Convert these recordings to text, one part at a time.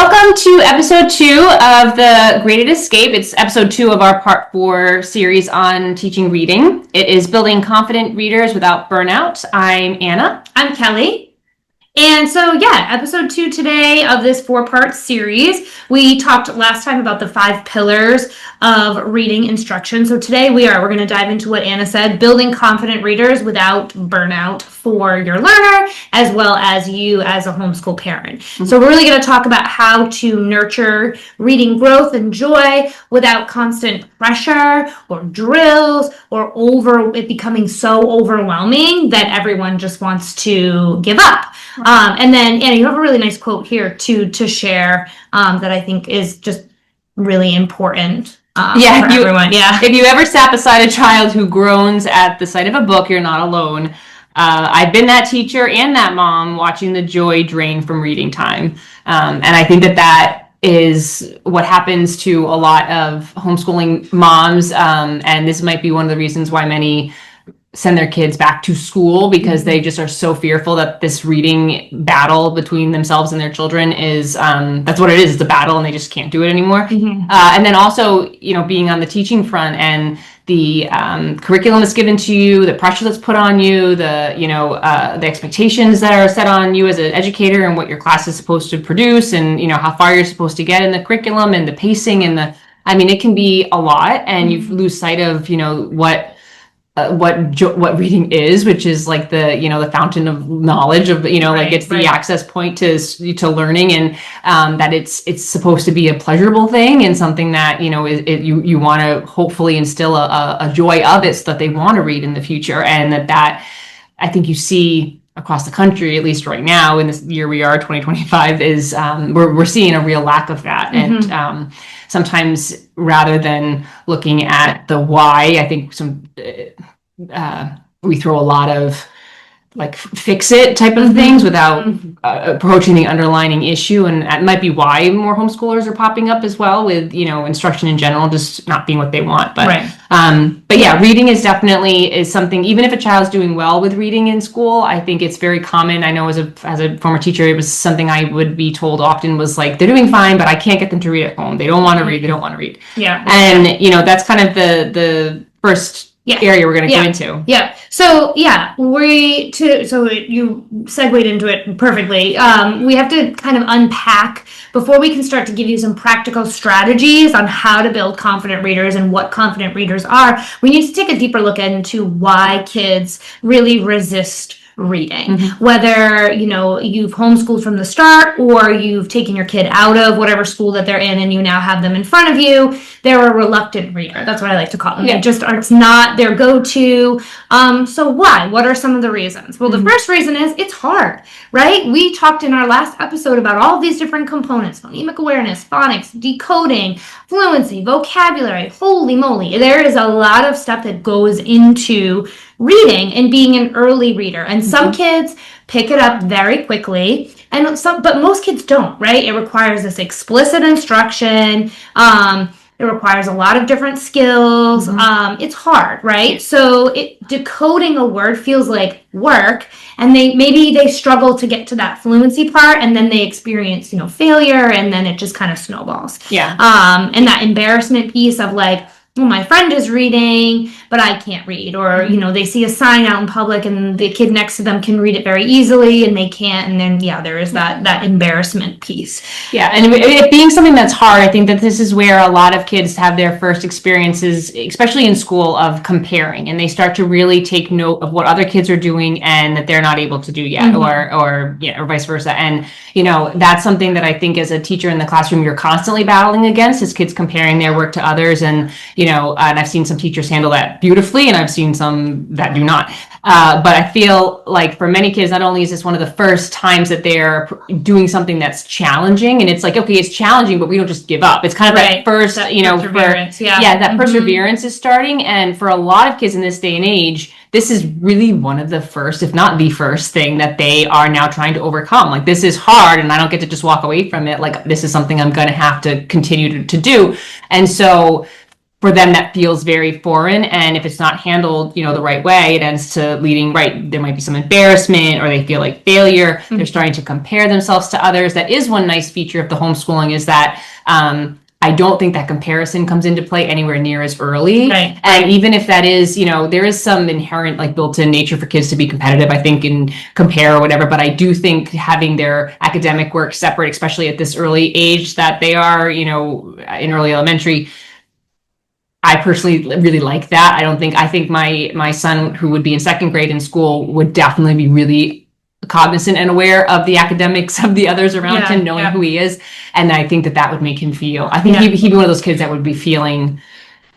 Welcome to episode 2 of the Graded Escape. It's episode 2 of our part 4 series on teaching reading. It is building confident readers without burnout. I'm Anna. I'm Kelley. And so, episode 2 today of this 4-part series. We talked last time about the 5 pillars of reading instruction. So today we're going to dive into what Anna said, building confident readers without burnout for your learner, as well as you as a homeschool parent. Mm-hmm. So we're really going to talk about how to nurture reading growth and joy without constant pressure or drills or it becoming so overwhelming that everyone just wants to give up. And then, Anna, you have a really nice quote here to share that I think is just really important for everyone. Yeah. If you ever sat beside a child who groans at the sight of a book, you're not alone. I've been that teacher and that mom watching the joy drain from reading time. And I think that is what happens to a lot of homeschooling moms. And this might be one of the reasons why many send their kids back to school, because they just are so fearful that this reading battle between themselves and their children is that's what it is. It's a battle and they just can't do it anymore. Mm-hmm. And then also, being on the teaching front and the curriculum that's given to you, the pressure that's put on you, the expectations that are set on you as an educator and what your class is supposed to produce, and how far you're supposed to get in the curriculum and the pacing and it can be a lot, and you lose sight of what reading is, which is like the fountain of knowledge of it's the access point to learning, and that it's supposed to be a pleasurable thing and something that you want to hopefully instill a joy of it so that they want to read in the future. And that I think you see across the country, at least right now in this year we are 2025, is we're seeing a real lack of that. Mm-hmm. And sometimes rather than looking at the why, I think we throw a lot of fix it type of things without approaching the underlying issue. And that might be why more homeschoolers are popping up as well, with instruction in general just not being what they want. But reading is definitely something. Even if a child's doing well with reading in school, I think it's very common. I know as a former teacher, it was something I would be told often was they're doing fine, but I can't get them to read at home. They don't want to read. They don't want to read. Yeah. And that's kind of the first area we're going to go into. Yeah. So you segued into it perfectly. We have to kind of unpack before we can start to give you some practical strategies on how to build confident readers and what confident readers are. We need to take a deeper look into why kids really resist reading. Mm-hmm. Whether you've homeschooled from the start, or you've taken your kid out of whatever school that they're in and you now have them in front of you, they're a reluctant reader. That's what I like to call them. Yeah. It's not their go-to. So why? What are some of the reasons? Well, the first reason is it's hard, right? We talked in our last episode about all these different components: phonemic awareness, phonics, decoding, fluency, vocabulary. Holy moly, there is a lot of stuff that goes into reading and being an early reader. And some kids pick it up very quickly, but most kids don't, right? It requires this explicit instruction. It requires a lot of different skills. It's hard, right? So decoding a word feels like work, and they struggle to get to that fluency part, and then they experience, failure, and then it just kind of snowballs. Yeah. And that embarrassment piece of well, my friend is reading, but I can't read. Or, they see a sign out in public and the kid next to them can read it very easily and they can't. And then, there is that embarrassment piece. Yeah. And it being something that's hard, I think that this is where a lot of kids have their first experiences, especially in school, of comparing. And they start to really take note of what other kids are doing and that they're not able to do yet, or vice versa. And, that's something that I think as a teacher in the classroom, you're constantly battling against, is kids comparing their work to others. And, and I've seen some teachers handle that beautifully, and I've seen some that do not. But I feel like for many kids, not only is this one of the first times that they're doing something that's challenging, and it's okay, it's challenging, but we don't just give up. It's kind of that first, perseverance. That perseverance is starting. And for a lot of kids in this day and age, this is really one of the first, if not the first thing that they are now trying to overcome. This is hard, and I don't get to just walk away from it. This is something I'm going to have to continue to do. And so for them that feels very foreign, and if it's not handled, the right way, it ends to leading, right, there might be some embarrassment, or they feel like failure. They're starting to compare themselves to others. That is one nice feature of the homeschooling, is that I don't think that comparison comes into play anywhere near as early. Right. And even if that is, there is some inherent like built-in nature for kids to be competitive, I think, and compare or whatever. But I do think having their academic work separate, especially at this early age that they are, in early elementary, I personally really like that. I think my son, who would be in second grade in school, would definitely be really cognizant and aware of the academics of the others around him, knowing who he is. And I think that would make him feel, I think he'd be one of those kids that would be feeling,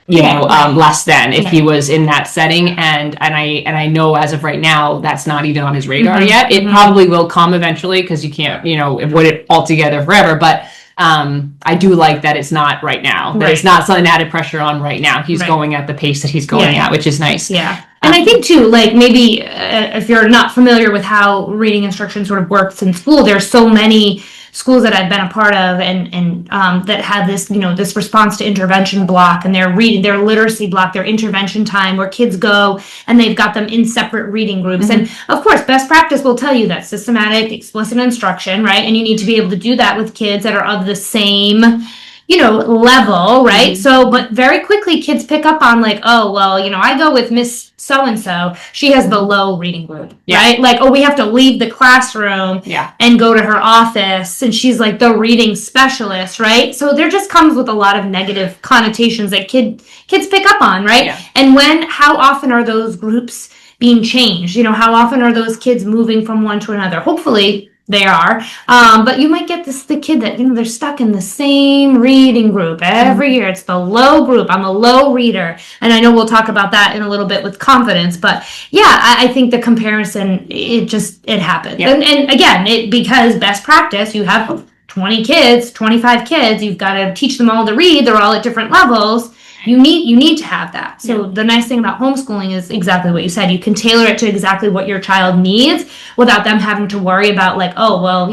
less than if he was in that setting. And I know as of right now, that's not even on his radar yet. It probably will come eventually, because you can't, avoid it altogether forever. But I do like that it's not right now. That it's not something added pressure on right now. He's going at the pace that he's going at, which is nice. Yeah. And I think too, like maybe if you're not familiar with how reading instruction sort of works in school, there's so many schools that I've been a part of and that have this, this response to intervention block, and their literacy block, their intervention time, where kids go and they've got them in separate reading groups. And of course, best practice will tell you that systematic, explicit instruction, right? And you need to be able to do that with kids that are of the same level, right? So, but very quickly kids pick up on like, oh, well, I go with Miss so-and-so, she has the low reading group, right? Like, oh, we have to leave the classroom and go to her office, and she's like the reading specialist, right? So there just comes with a lot of negative connotations that kids pick up on, right? And how often are those groups being changed? How often are those kids moving from one to another? Hopefully they are, but you might get the kid that they're stuck in the same reading group every year. It's the low group. I'm a low reader, and I know we'll talk about that in a little bit with confidence. But I think the comparison it happens, and again, because best practice, you have 20 kids, 25 kids, you've got to teach them all to read. They're all at different levels. You need to have that. So the nice thing about homeschooling is exactly what you said. You can tailor it to exactly what your child needs without them having to worry about like, oh, well,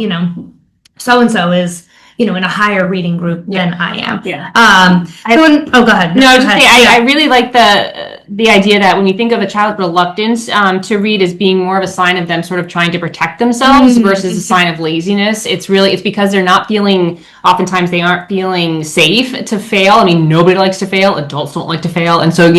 so-and-so is, in a higher reading group than I am. Go ahead. No, I was just saying, I really like the idea that when you think of a child's reluctance to read as being more of a sign of them sort of trying to protect themselves versus a sign of laziness, it's because they're not feeling, oftentimes they aren't feeling safe to fail. I mean, nobody likes to fail. Adults don't like to fail. And so,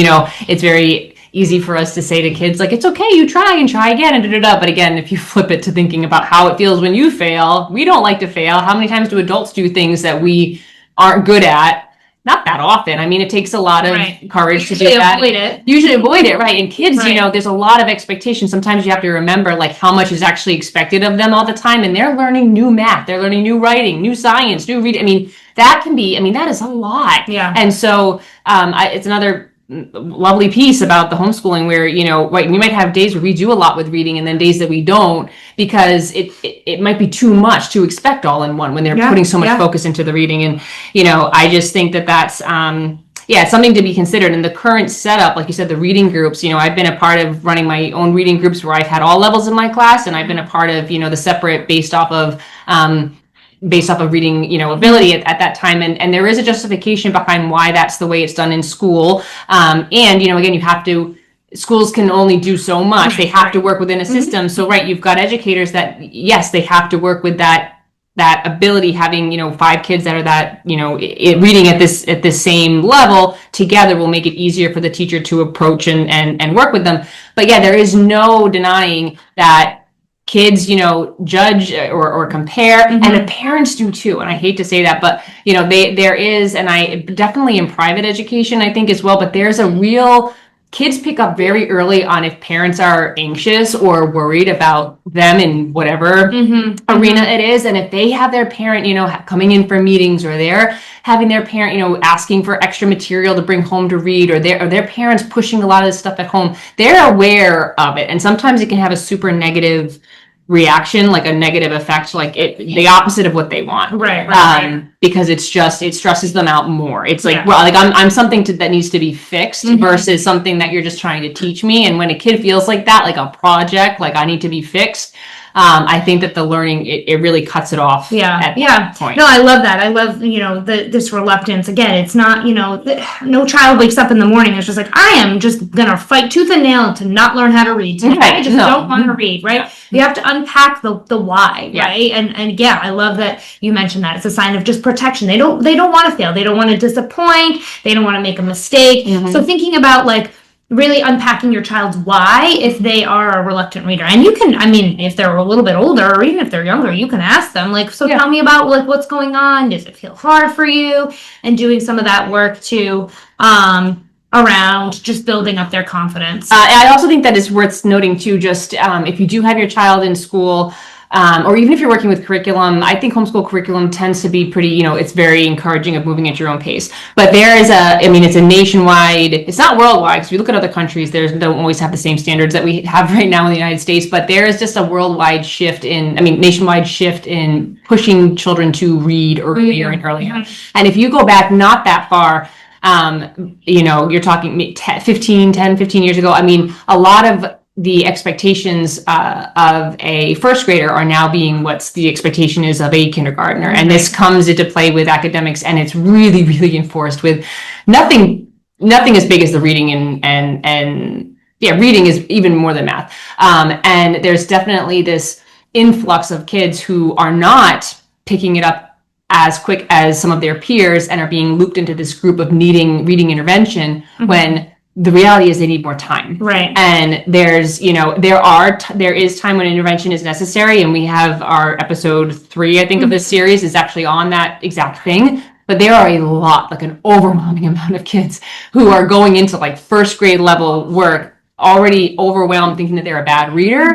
it's very easy for us to say to kids, like, it's okay, you try and try again and da-da-da. But again, if you flip it to thinking about how it feels when you fail, we don't like to fail. How many times do adults do things that we aren't good at? Not that often. I mean, it takes a lot of courage to do that. Usually avoid it, right? And kids, there's a lot of expectation. Sometimes you have to remember like how much is actually expected of them all the time. And they're learning new math. They're learning new writing, new science, new reading. I mean, that is a lot. Yeah. And so it's another lovely piece about the homeschooling where, we might have days where we do a lot with reading and then days that we don't, because it might be too much to expect all in one when they're putting so much focus into the reading. And, I just think that's, it's something to be considered. In the current setup, like you said, the reading groups, I've been a part of running my own reading groups where I've had all levels in my class, and I've been a part of, the separate based off of reading, ability at that time. And there is a justification behind why that's the way it's done in school. And, again, schools can only do so much. They have to work within a system. So, you've got educators that, yes, they have to work with that ability, having, 5 kids that are that, reading at this same level together will make it easier for the teacher to approach and work with them. But there is no denying that kids, judge or compare, and the parents do too. And I hate to say that, but there is, and I definitely in private education, I think as well, but there's a real, kids pick up very early on if parents are anxious or worried about them in whatever arena it is. And if they have their parent, coming in for meetings, or they're having their parent, asking for extra material to bring home to read, or their parents pushing a lot of this stuff at home, they're aware of it. And sometimes it can have a super negative reaction, like a negative effect, like the opposite of what they want. Right. because it stresses them out more. It's like, Yeah. well, like I'm something that needs to be fixed versus something that you're just trying to teach me. And when a kid feels like that, like a project, like I need to be fixed, I think that the learning, it really cuts it off. At that point. No, I love that. I love, this reluctance. Again, it's not, no child wakes up in the morning and it's just like, I am just gonna fight tooth and nail to not learn how to read today. I just don't want to read, right? Yeah. You have to unpack the why, right? And yeah, I love that you mentioned that. It's a sign of just protection. They don't want to fail. They don't want to disappoint. They don't want to make a mistake. So thinking about like really unpacking your child's why if they are a reluctant reader. And you can, if they're a little bit older or even if they're younger, you can ask them like, so tell me about like what's going on. Does it feel hard for you? And doing some of that work too, around just building up their confidence. I also think that it's worth noting too, just if you do have your child in school, or even if you're working with curriculum, I think homeschool curriculum tends to be pretty, it's very encouraging of moving at your own pace. But there is it's a nationwide, it's not worldwide, because we look at other countries, they don't always have the same standards that we have right now in the United States, but there is just a nationwide shift in pushing children to read earlier and earlier. And if you go back not that far, you're talking 10, 15 years ago, a lot of the expectations of a first grader are now being what's the expectation is of a kindergartner. And this comes into play with academics, and it's really, really enforced with nothing as big as the reading and reading is even more than math. And there's definitely this influx of kids who are not picking it up as quick as some of their peers and are being looped into this group of needing reading intervention when the reality is they need more time. Right. And there's, there is time when intervention is necessary. And we have our episode 3, I think, of this series is actually on that exact thing. But there are a lot, like an overwhelming amount of kids who are going into like first grade level work already overwhelmed, thinking that they're a bad reader,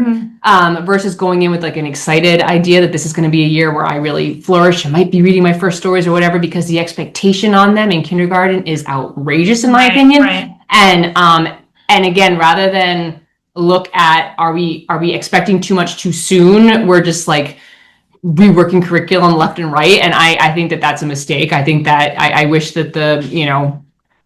versus going in with like an excited idea that this is going to be a year where I really flourish. I might be reading my first stories or whatever, because the expectation on them in kindergarten is outrageous, in my opinion. Right. And again, rather than look at are we expecting too much too soon, we're just like reworking curriculum left and right. And I think that that's a mistake. I think that I wish that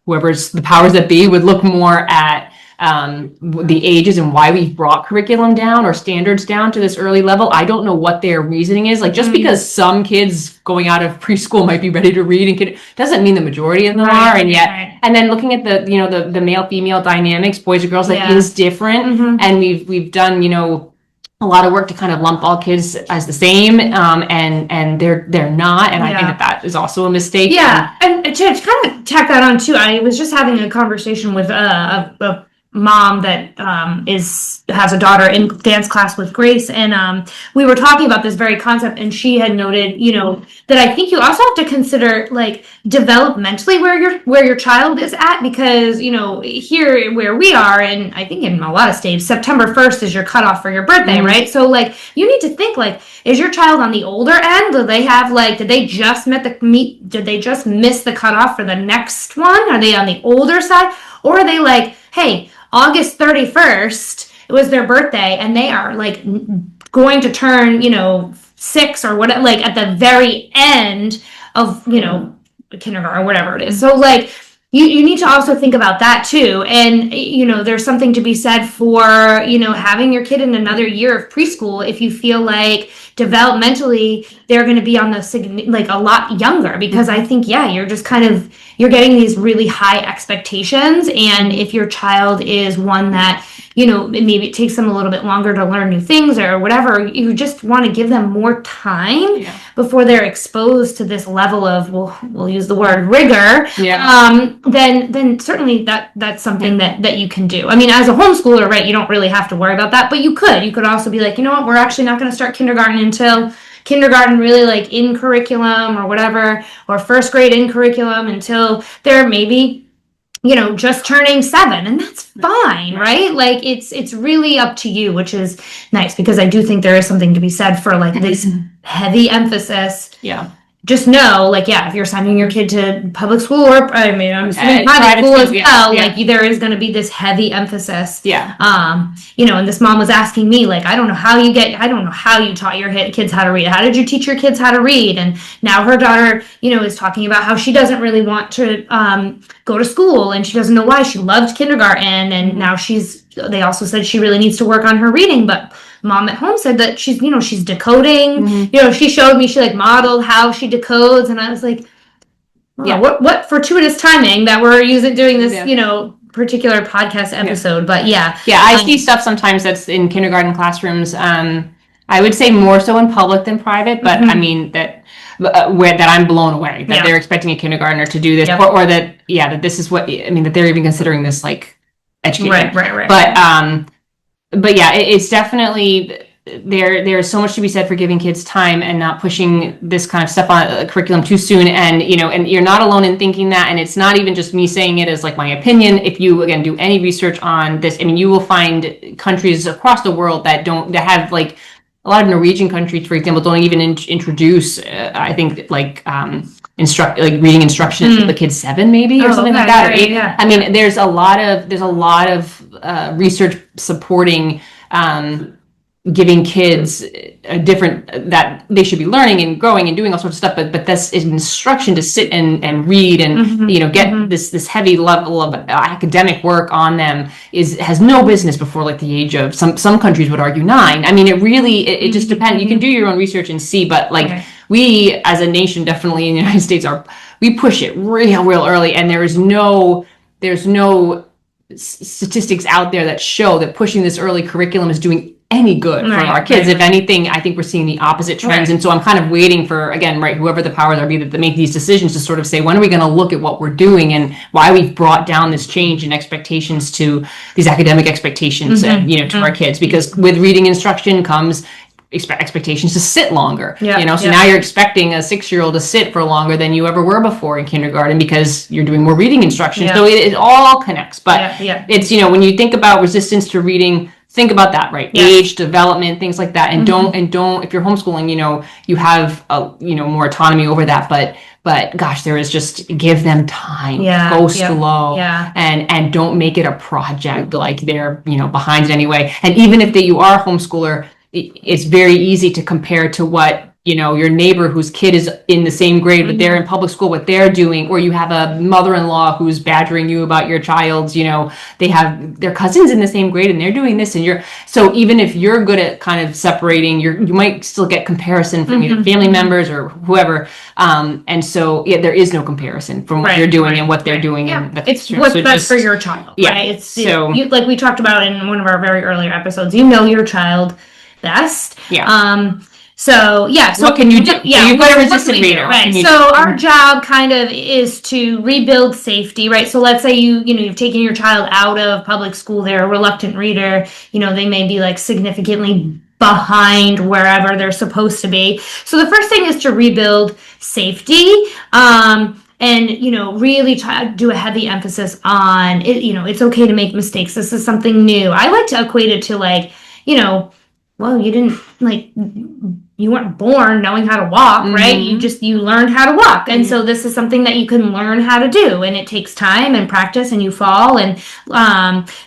whoever's the powers that be would look more at the ages and why we've brought curriculum down or standards down to this early level. I don't know what their reasoning is. Like, just because some kids going out of preschool might be ready to read and doesn't mean the majority of them are. And yet, and then looking at the male female dynamics, boys or girls, is different. And we've done a lot of work to kind of lump all kids as the same, and they're not. And I think that is also a mistake. Yeah, and to kind of tack that on too, I was just having a conversation with a mom that has a daughter in dance class with Grace, and we were talking about this very concept, and she had noted, that I think you also have to consider like developmentally where your child is at, because here where we are, and I think in a lot of states, September 1st is your cutoff for your birthday, right? So like you need to think like, is your child on the older end? Do they have did they just miss the cutoff for the next one? Are they on the older side, or are they like, hey, August 31st, it was their birthday, and they are like going to turn, 6 or whatever, like at the very end of, kindergarten or whatever it is. So like, you need to also think about that too. And, there's something to be said for, having your kid in another year of preschool if you feel like developmentally they're going to be on a lot younger, because I think, you're just you're getting these really high expectations. And if your child is one that, maybe it takes them a little bit longer to learn new things or whatever, you just want to give them more time before they're exposed to this level of, we'll use the word rigor. Then certainly that's something that you can do. As a homeschooler, right, you don't really have to worry about that, but you could also be like, you know what, we're actually not going to start kindergarten until kindergarten really like in curriculum or whatever, or first grade in curriculum until they're maybe just turning 7, and that's fine, right? Like it's really up to you, which is nice, because I do think there is something to be said for like this heavy emphasis just know, like, yeah, if you're sending your kid to public school, or I mean, I'm assuming private school as well, like there is going to be this heavy emphasis. You know, and this mom was asking me, like, I don't know how you taught your kids how to read. How did you teach your kids how to read? And now her daughter, you know, is talking about how she doesn't really want to go to school, and she doesn't know why. She loved kindergarten, and now they also said she really needs to work on her reading, but mom at home said that she's decoding. You know, she showed me, she like modeled how she decodes, and I was like, what fortuitous timing that we're doing this, you know, particular podcast episode. But I see stuff sometimes that's in kindergarten classrooms. I would say more so in public than private, but I mean that I'm blown away that they're expecting a kindergartner to do this, or that that this is what I mean, that they're even considering this like education. Right. But yeah, it's definitely there's so much to be said for giving kids time and not pushing this kind of stuff on a curriculum too soon. And you know, and you're not alone in thinking that. And it's not even just me saying it as like my opinion. If you again do any research on this, I mean, you will find countries across the world that have like a lot of Norwegian countries, for example, don't even introduce. I think like reading instruction to the kids 7 maybe or something like that, or 8. I mean, there's a lot of research supporting giving kids a different, that they should be learning and growing and doing all sorts of stuff, but this is instruction to sit and read and you know, get this heavy level of academic work on them has no business before like the age of some countries would argue 9. I mean, it just depends. You can do your own research and see, but like we as a nation definitely in the United States we push it real early, and there's no statistics out there that show that pushing this early curriculum is doing any good for our kids. If anything, I think we're seeing the opposite trends. And so I'm kind of waiting for, again, whoever the powers are be that make these decisions to sort of say, when are we going to look at what we're doing and why we've brought down this change in expectations to these academic expectations and, you know, to our kids, because with reading instruction comes expectations to sit longer, you know, so now you're expecting a 6-year-old to sit for longer than you ever were before in kindergarten because you're doing more reading instruction. So it all connects, but it's, you know, when you think about resistance to reading, think about that, right? Age, development, things like that. And don't, if you're homeschooling, you know, you have, more autonomy over that, but gosh, there is just give them time, go slow and don't make it a project like they're, you know, behind it anyway. And even if you are a homeschooler, it's very easy to compare to what, you know, your neighbor whose kid is in the same grade, but they're in public school, what they're doing, or you have a mother-in-law who's badgering you about your child's, you know, they have their cousins in the same grade and they're doing this, and so even if you're good at kind of separating, you might still get comparison from either family members or whoever, and so there is no comparison from what you're doing and what they're doing. And it's what's best for your child, right? It's like we talked about in one of our very earlier episodes, you know your child best. So what can you do? You've got a resistant reader, right? So our job kind of is to rebuild safety, right? So let's say you've taken your child out of public school, they're a reluctant reader, you know, they may be like significantly behind wherever they're supposed to be. So the first thing is to rebuild safety. And, you know, really try to do a heavy emphasis on it. You know, it's okay to make mistakes. This is something new. I like to equate it to like, you know, well, you weren't born knowing how to walk, right? You learned how to walk. And so this is something that you can learn how to do, and it takes time and practice, and you fall. And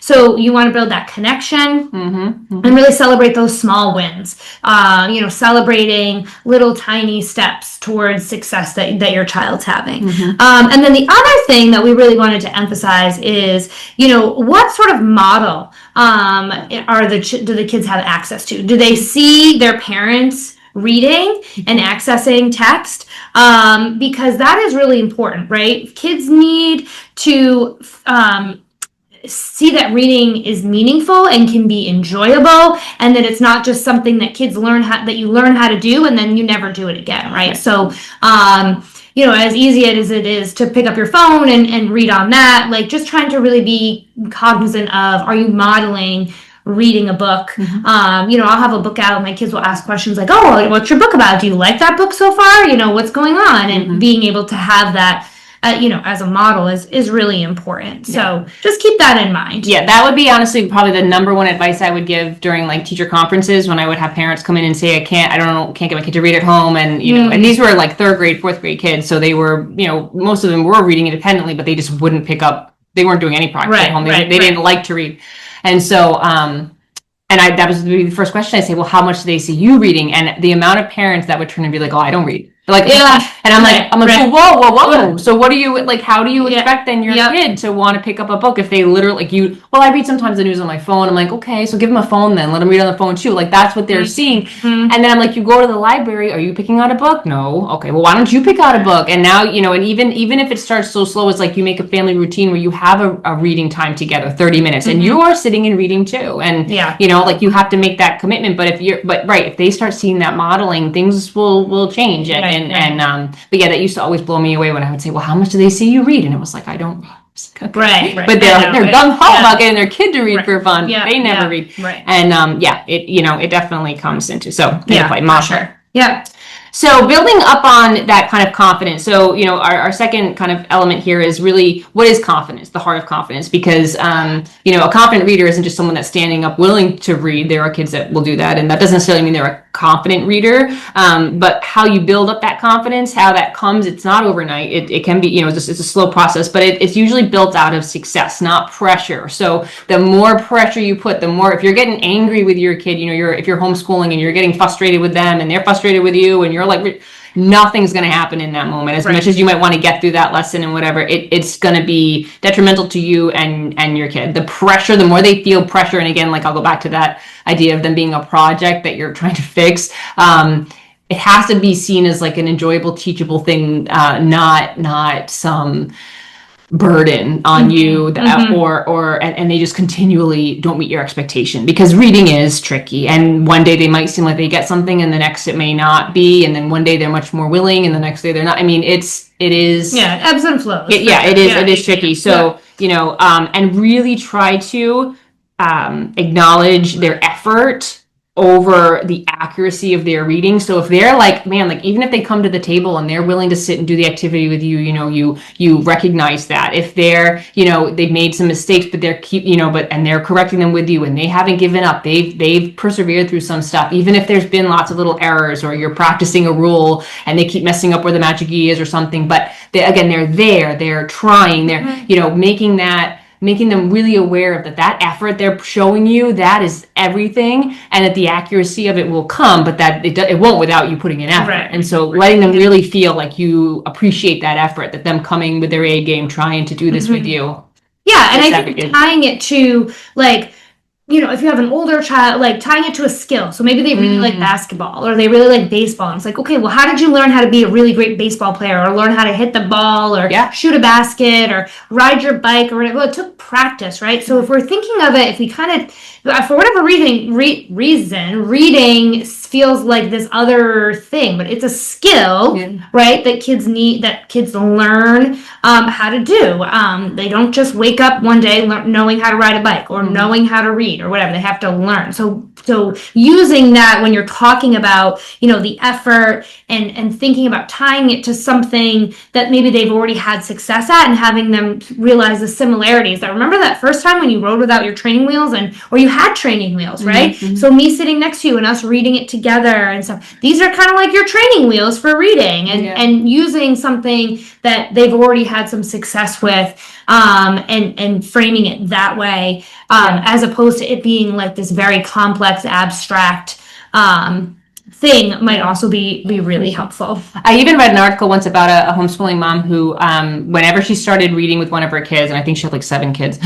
so you want to build that connection and really celebrate those small wins, you know, celebrating little tiny steps towards success that your child's having. And then the other thing that we really wanted to emphasize is, you know, what sort of model do the kids have access to? Do they see their parents reading and accessing text? Because that is really important, right? Kids need to see that reading is meaningful and can be enjoyable, and that it's not just something that kids that you learn how to do and then you never do it again, right? So you know, as easy as it is to pick up your phone and read on that, like just trying to really be cognizant of, are you modeling reading a book? You know, I'll have a book out, my kids will ask questions like, oh, what's your book about? Do you like that book so far? You know, what's going on? And being able to have that as a model is really important. So just keep that in mind. Yeah, that would be honestly probably the number one advice I would give during like teacher conferences when I would have parents come in and say, can't get my kid to read at home. And, and these were like 3rd grade, 4th grade kids. So they were, most of them were reading independently, but they just wouldn't pick up. They weren't doing any projects at home. They didn't like to read. And so, that was the first question I say, well, how much do they see you reading? And the amount of parents that would turn and be like, oh, I don't read. Like, and I'm like, whoa. So what do you, like, how do you expect then your kid to want to pick up a book if they literally, I read sometimes the news on my phone. I'm like, okay, so give them a phone then. Let them read on the phone too. Like, that's what they're seeing. And then I'm like, you go to the library, are you picking out a book? No. Okay, well, why don't you pick out a book? And now, and even if it starts so slow, it's like you make a family routine where you have a reading time together, 30 minutes, and you are sitting and reading too. And, like you have to make that commitment. But if they start seeing that modeling, things will change. But that used to always blow me away when I would say, well, how much do they see you read? And it was like, I don't read. Right. But they're gung ho about getting their kid to read for fun. They never read. Right. And it definitely comes into sure. Yeah. So building up on that kind of confidence. So, our second kind of element here is really, what is confidence, the heart of confidence? Because, a confident reader isn't just someone that's standing up willing to read. There are kids that will do that. And that doesn't necessarily mean they're a confident reader. But how you build up that confidence, how that comes, it's not overnight. It can be, it's a slow process, but it's usually built out of success, not pressure. So the more pressure you put, the more, if you're getting angry with your kid, if you're homeschooling and you're getting frustrated with them and they're frustrated with you and you're like, nothing's going to happen in that moment. As much as you might want to get through that lesson and whatever, it's going to be detrimental to you and your kid. The pressure, the more they feel pressure, and again, like I'll go back to that idea of them being a project that you're trying to fix. It has to be seen as like an enjoyable, teachable thing, not some burden on you and they just continually don't meet your expectation, because reading is tricky, and one day they might seem like they get something and the next it may not be, and then one day they're much more willing and the next day they're not. I mean, it is ebbs and flows. It is tricky. So and really try to acknowledge their effort over the accuracy of their reading. So if they're like, man, like even if they come to the table and they're willing to sit and do the activity with you, you recognize that. If they're, they've made some mistakes, but and they're correcting them with you and they haven't given up, they've persevered through some stuff, even if there's been lots of little errors or you're practicing a rule and they keep messing up where the magic key is or something, but they're trying, they're, making them really aware of that effort they're showing you, that is everything, and that the accuracy of it will come, but that it won't without you putting in effort. Right. And so letting them really feel like you appreciate that effort, that them coming with their A game, trying to do this with you. Yeah, and I think tying it to, like, if you have an older child, like tying it to a skill. So maybe they really like basketball or they really like baseball. And it's like, okay, well, how did you learn how to be a really great baseball player or learn how to hit the ball or shoot a basket or ride your bike or whatever? Well, it took practice, right? So if we're thinking of it, if we kind of, for whatever reason, reading feels like this other thing, but it's a skill, right? That kids learn how to do. They don't just wake up one day knowing how to ride a bike or knowing how to read or whatever. They have to learn. So using that when you're talking about, the effort and thinking about tying it to something that maybe they've already had success at and having them realize the similarities. That remember that first time when you rode without your training wheels or you had training wheels, right? So me sitting next to you and us reading it together and stuff. These are kind of like your training wheels for reading and using something that they've already had some success with and framing it that way as opposed to it being like this very complex, abstract thing might also be really helpful. I even read an article once about a homeschooling mom who, whenever she started reading with one of her kids, and I think she had like 7 kids,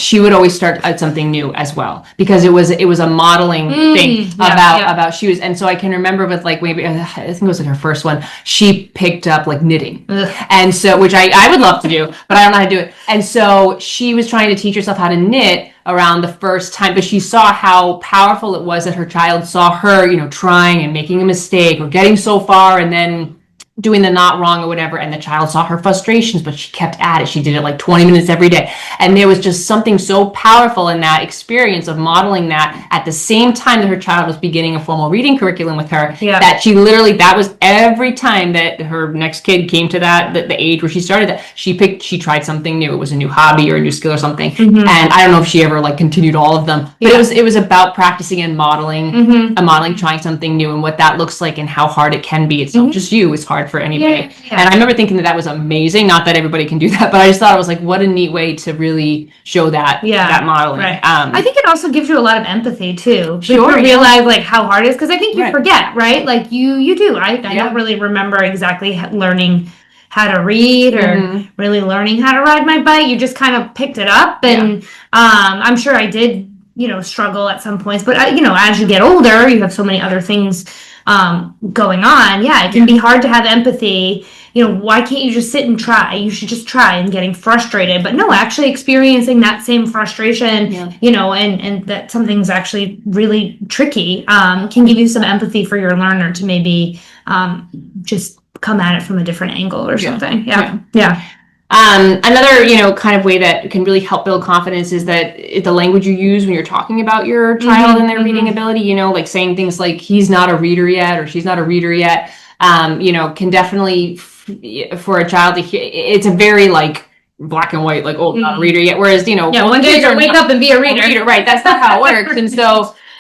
she would always start out something new as well, because it was a modeling thing about she was, and so I can remember with like maybe I think it was like her first one, she picked up like knitting, and so which I would love to do, but I don't know how to do it, and so she was trying to teach herself how to knit around the first time, but she saw how powerful it was that her child saw her, trying and making a mistake or getting so far and then doing the not wrong or whatever, and the child saw her frustrations, but she kept at it. She did it like 20 minutes every day. And there was just something so powerful in that experience of modeling that at the same time that her child was beginning a formal reading curriculum with her, that she literally, that was every time that her next kid came to the age where she started that, she tried something new. It was a new hobby or a new skill or something. And I don't know if she ever like continued all of them, but it was about practicing and modeling, trying something new and what that looks like and how hard it can be. It's not just you, it's hard for anybody. And I remember thinking that was amazing. Not that everybody can do that, but I just thought it was like, what a neat way to really show that that modeling. Right. I think it also gives you a lot of empathy too. Sure. To realize like how hard it is, because I think you forget, right? Like you do. I don't really remember exactly learning how to read or really learning how to ride my bike. You just kind of picked it up, and I'm sure I did, struggle at some points. But as you get older, you have so many other things going on. It can be hard to have empathy. Why can't you just sit and try? You should just try, and getting frustrated. But no, actually experiencing that same frustration, and that something's actually really tricky, can give you some empathy for your learner to maybe just come at it from a different angle or something. Another, kind of way that can really help build confidence is that the language you use when you're talking about your child and their reading ability, like saying things like he's not a reader yet or she's not a reader yet, can definitely, for a child to hear, it's a very like black and white, like, oh, not a reader yet. Whereas, one day you'll wake up and be a reader. Right. That's not how it works.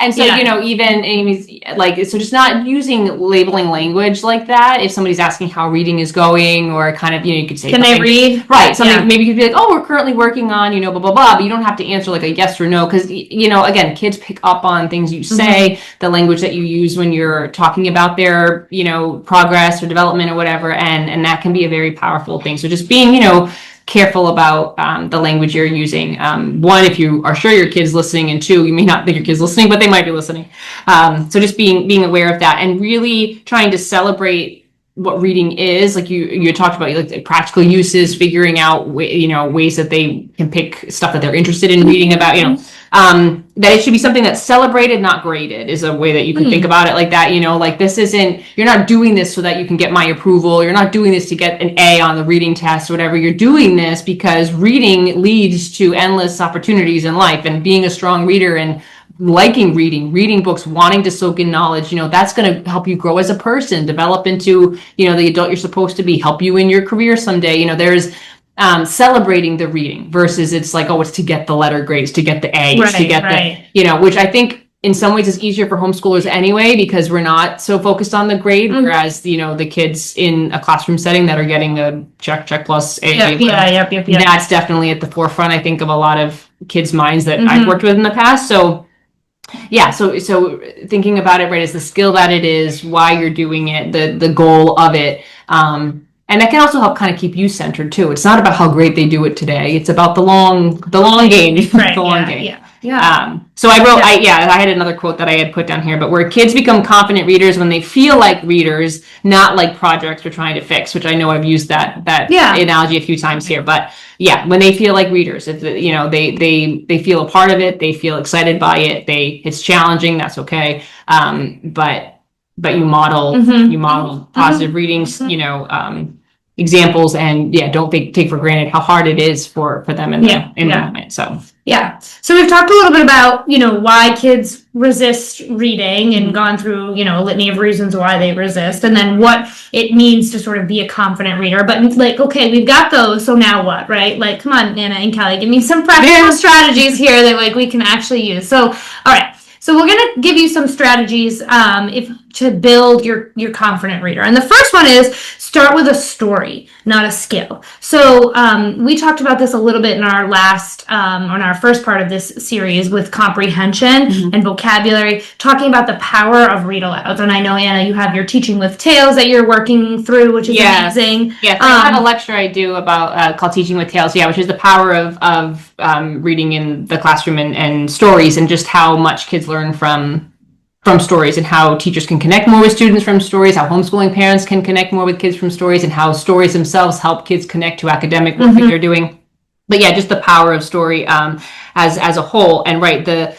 And so, even Amy's like, so just not using labeling language like that. If somebody's asking how reading is going, or kind of, you could say, can they read? Right. Something, maybe you could be like, oh, we're currently working on, blah, blah, blah. But you don't have to answer like a yes or no. Because, again, kids pick up on things you say, the language that you use when you're talking about their, progress or development or whatever. And that can be a very powerful thing. So just being, careful about the language you're using. One, if you are sure your kid's listening, and two, you may not think your kid's listening, but they might be listening. So just being aware of that, and really trying to celebrate what reading is. Like you talked about, like the practical uses, figuring out ways that they can pick stuff that they're interested in reading about. That it should be something that's celebrated, not graded, is a way that you can think about it like that. Like this isn't, you're not doing this so that you can get my approval. You're not doing this to get an A on the reading test or whatever. You're doing this because reading leads to endless opportunities in life, and being a strong reader and liking reading books, wanting to soak in knowledge, that's going to help you grow as a person, develop into, the adult you're supposed to be, help you in your career someday. There's celebrating the reading versus it's like, oh, it's to get the letter grades, to get the A, to get the, which I think in some ways is easier for homeschoolers anyway, because we're not so focused on the grade, whereas, the kids in a classroom setting that are getting a check plus A. That's definitely at the forefront, I think, of a lot of kids' minds that I've worked with in the past. So so thinking about it, right, as the skill that it is, why you're doing it, the goal of it, and that can also help kind of keep you centered too. It's not about how great they do it today. It's about the long game. Right. The long game. So I wrote, I had another quote that I had put down here, but where kids become confident readers when they feel like readers, not like projects we're trying to fix, which I know I've used that analogy a few times here. But when they feel like readers, if they feel a part of it, they feel excited by it, it's challenging, that's okay. But you model positive readings, examples, and don't take for granted how hard it is for them in the moment. So we've talked a little bit about why kids resist reading, and gone through a litany of reasons why they resist, and then what it means to sort of be a confident reader. But like, okay, we've got those, so now what, right? Like, come on, Anna and Kelley, give me some practical strategies here that like we can actually use. So all right, so we're going to give you some strategies to build your confident reader. And the first one is start with a story, not a skill. So we talked about this a little bit in our on our first part of this series with comprehension and vocabulary, talking about the power of read alouds. And I know, Anna, you have your teaching with tales that you're working through, which is amazing. Yeah, so I have a lecture I do about called Teaching with Tales, which is the power of reading in the classroom and stories, and just how much kids learn from stories, and how teachers can connect more with students from stories, how homeschooling parents can connect more with kids from stories, and how stories themselves help kids connect to academic work that they're doing. But just the power of story as a whole. And right, the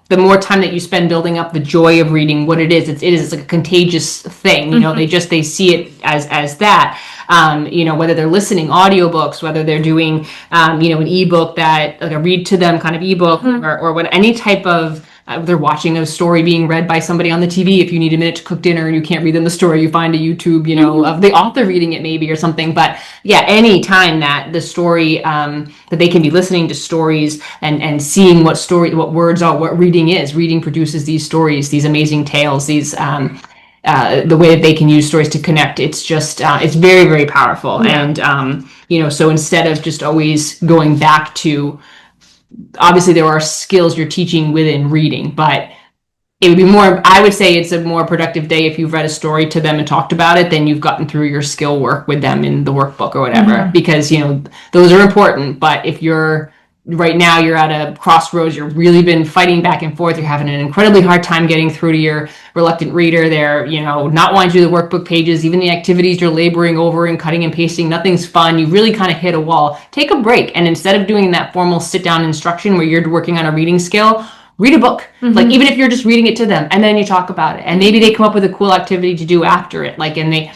the more time that you spend building up the joy of reading, what it is, it's like a contagious thing. You know, they see it as that. You know, whether they're listening audiobooks, whether they're doing, you know, an ebook that like a read to them kind of ebook, or what any type of. They're watching a story being read by somebody on the TV. If you need a minute to cook dinner and you can't read them the story, you find a YouTube, you know, of the author reading it maybe or something. But yeah, any time that the story, that they can be listening to stories and seeing what words are, what reading is. Reading produces these stories, these amazing tales, these, the way that they can use stories to connect. It's just, it's very, very powerful. Yeah. And, you know, so instead of just always going back to, obviously there are skills you're teaching within reading, but it would be more, I would say it's a more productive day if you've read a story to them and talked about it than you've gotten through your skill work with them in the workbook or whatever, because, you know, those are important. But if right now you're at a crossroads, you've really been fighting back and forth, you're having an incredibly hard time getting through to your reluctant reader, they're, you know, not wanting to do the workbook pages, even the activities you're laboring over and cutting and pasting, nothing's fun, you really kind of hit a wall, take a break. And instead of doing that formal sit down instruction where you're working on a reading skill, read a book. Like, even if you're just reading it to them and then you talk about it and maybe they come up with a cool activity to do after it, like, and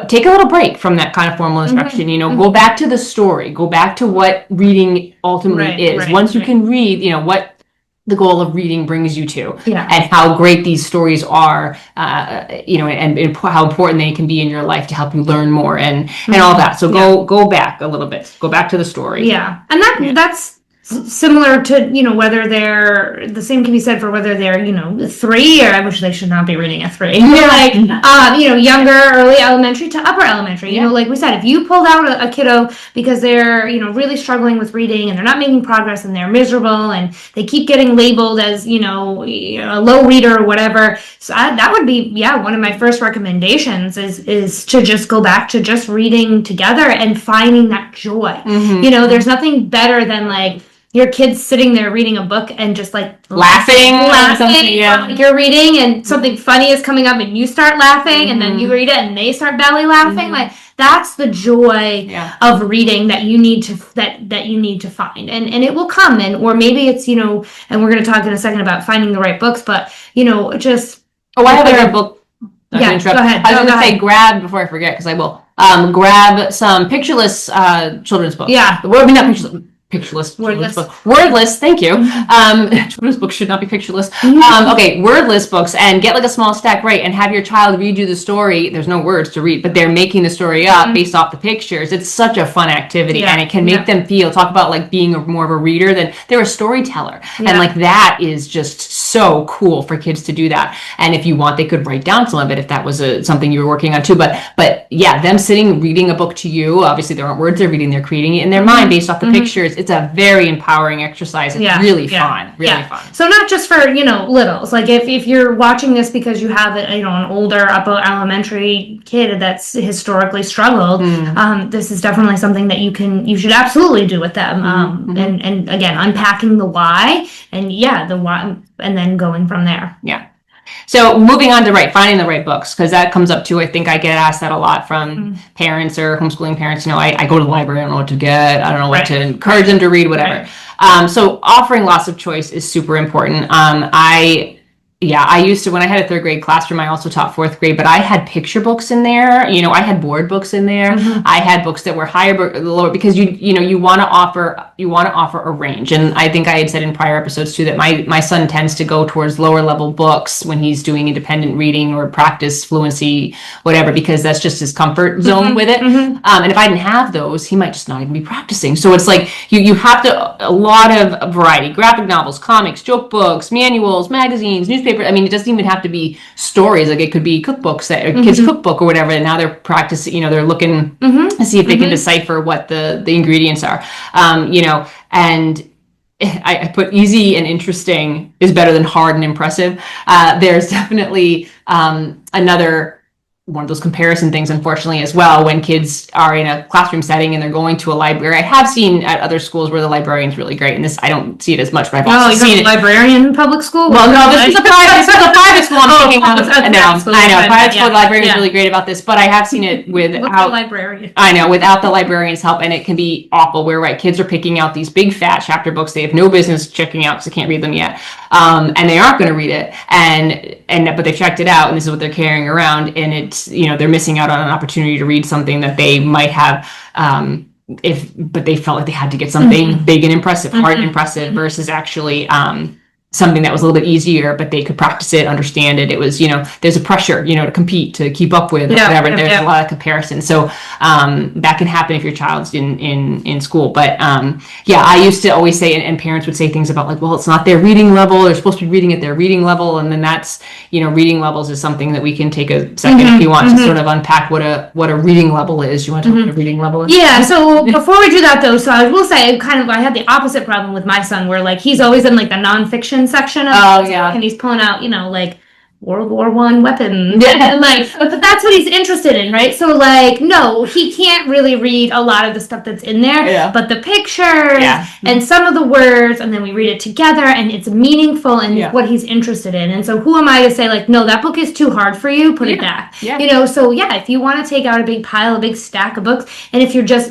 take a little break from that kind of formal instruction, you know, go back to the story, go back to what reading ultimately is. Once you can read, you know, what the goal of reading brings you to, and how great these stories are, you know, and how important they can be in your life to help you learn more and all that. So go back a little bit, go back to the story. Yeah. And that's similar to, you know, whether the same can be said for whether they're, you know, 3, or I wish they should not be reading at 3. Like, you know, younger, early elementary to upper elementary. You know, like we said, if you pulled out a kiddo because they're, you know, really struggling with reading and they're not making progress and they're miserable and they keep getting labeled as, you know, a low reader or whatever. So that would be, one of my first recommendations is to just go back to just reading together and finding that joy. You know, there's nothing better than like, your kid's sitting there reading a book and just like laughing like you're reading and something funny is coming up and you start laughing and then you read it and they start belly laughing. Like, that's the joy of reading that you need to that you need to find, and it will come. And or maybe it's, you know, and we're going to talk in a second about finding the right books, but, you know, just I have a book. Go ahead. I was going to say grab, before I forget, because I will grab some pictureless children's books. Well, I mean, not pictureless. Wordless, thank you. Children's books should not be pictureless. Okay, wordless books, and get like a small stack, right, and have your child read you the story. There's no words to read, but they're making the story up based off the pictures. It's such a fun activity, and it can make them feel, talk about like being more of a reader than they're a storyteller. And like, that is just so cool for kids to do that. And if you want, they could write down some of it if that was something you were working on too. But yeah, them sitting, reading a book to you, obviously there aren't words they're reading, they're creating it in their mind based off the pictures. It's a very empowering exercise. It's really fun. Really fun. So not just for, you know, littles. Like if you're watching this because you have you know, an older upper elementary kid that's historically struggled, this is definitely something that you should absolutely do with them. And again, unpacking the why and the why, and then going from there. Yeah. So moving on to finding the right books, because that comes up too. I think I get asked that a lot from parents or homeschooling parents. You know, I go to the library, I don't know what to get, I don't know what to encourage them to read, whatever. So offering lots of choice is super important. I used to, when I had a 3rd grade classroom, I also taught 4th grade, but I had picture books in there. You know, I had board books in there. I had books that were higher, lower, because you want to offer a range. And I think I had said in prior episodes too that my son tends to go towards lower level books when he's doing independent reading or practice fluency, whatever, because that's just his comfort zone with it. And if I didn't have those, he might just not even be practicing. So it's like you have a lot of variety: graphic novels, comics, joke books, manuals, magazines, newspapers. I mean, it doesn't even have to be stories. Like, it could be cookbooks, or kids' cookbook or whatever. And now they're practicing, you know, they're looking to see if they can decipher what the ingredients are. You know, and I put easy and interesting is better than hard and impressive. There's definitely another one of those comparison things, unfortunately, as well, when kids are in a classroom setting and they're going to a library. I have seen at other schools where the librarian's really great, and this, I don't see it as much, but I've also seen it. Librarian in public school? Well, no, this is a private school I'm thinking of. No, I know, private school librarian is really great about this, but I have seen it without librarian. I know, without the librarian's help, and it can be awful, where, right, kids are picking out these big fat chapter books they have no business checking out because they can't read them yet, and they aren't going to read it, but they've checked it out, and this is what they're carrying around, and it's, they're missing out on an opportunity to read something that they might have, but they felt like they had to get something big and impressive, hard and impressive, versus actually something that was a little bit easier, but they could practice it, understand it. It was, there's a pressure, to compete, to keep up with, whatever. There's a lot of comparison. So that can happen if your child's in school. But I used to always say, and parents would say things about like, well, it's not their reading level. They're supposed to be reading at their reading level. And then that's, reading levels is something that we can take a second if you want to sort of unpack what a reading level is. You want to talk about what a reading level is? Yeah. So before we do that though, so I will say I had the opposite problem with my son, where like he's always in like the nonfiction section of and he's pulling out, like World War I weapons. Yeah. But that's what he's interested in, right? So no, he can't really read a lot of the stuff that's in there, but the pictures and some of the words, and then we read it together, and it's meaningful and what he's interested in. And so who am I to say like, no, that book is too hard for you, put it back. Yeah. So if you want to take out a big stack of books, and if you're just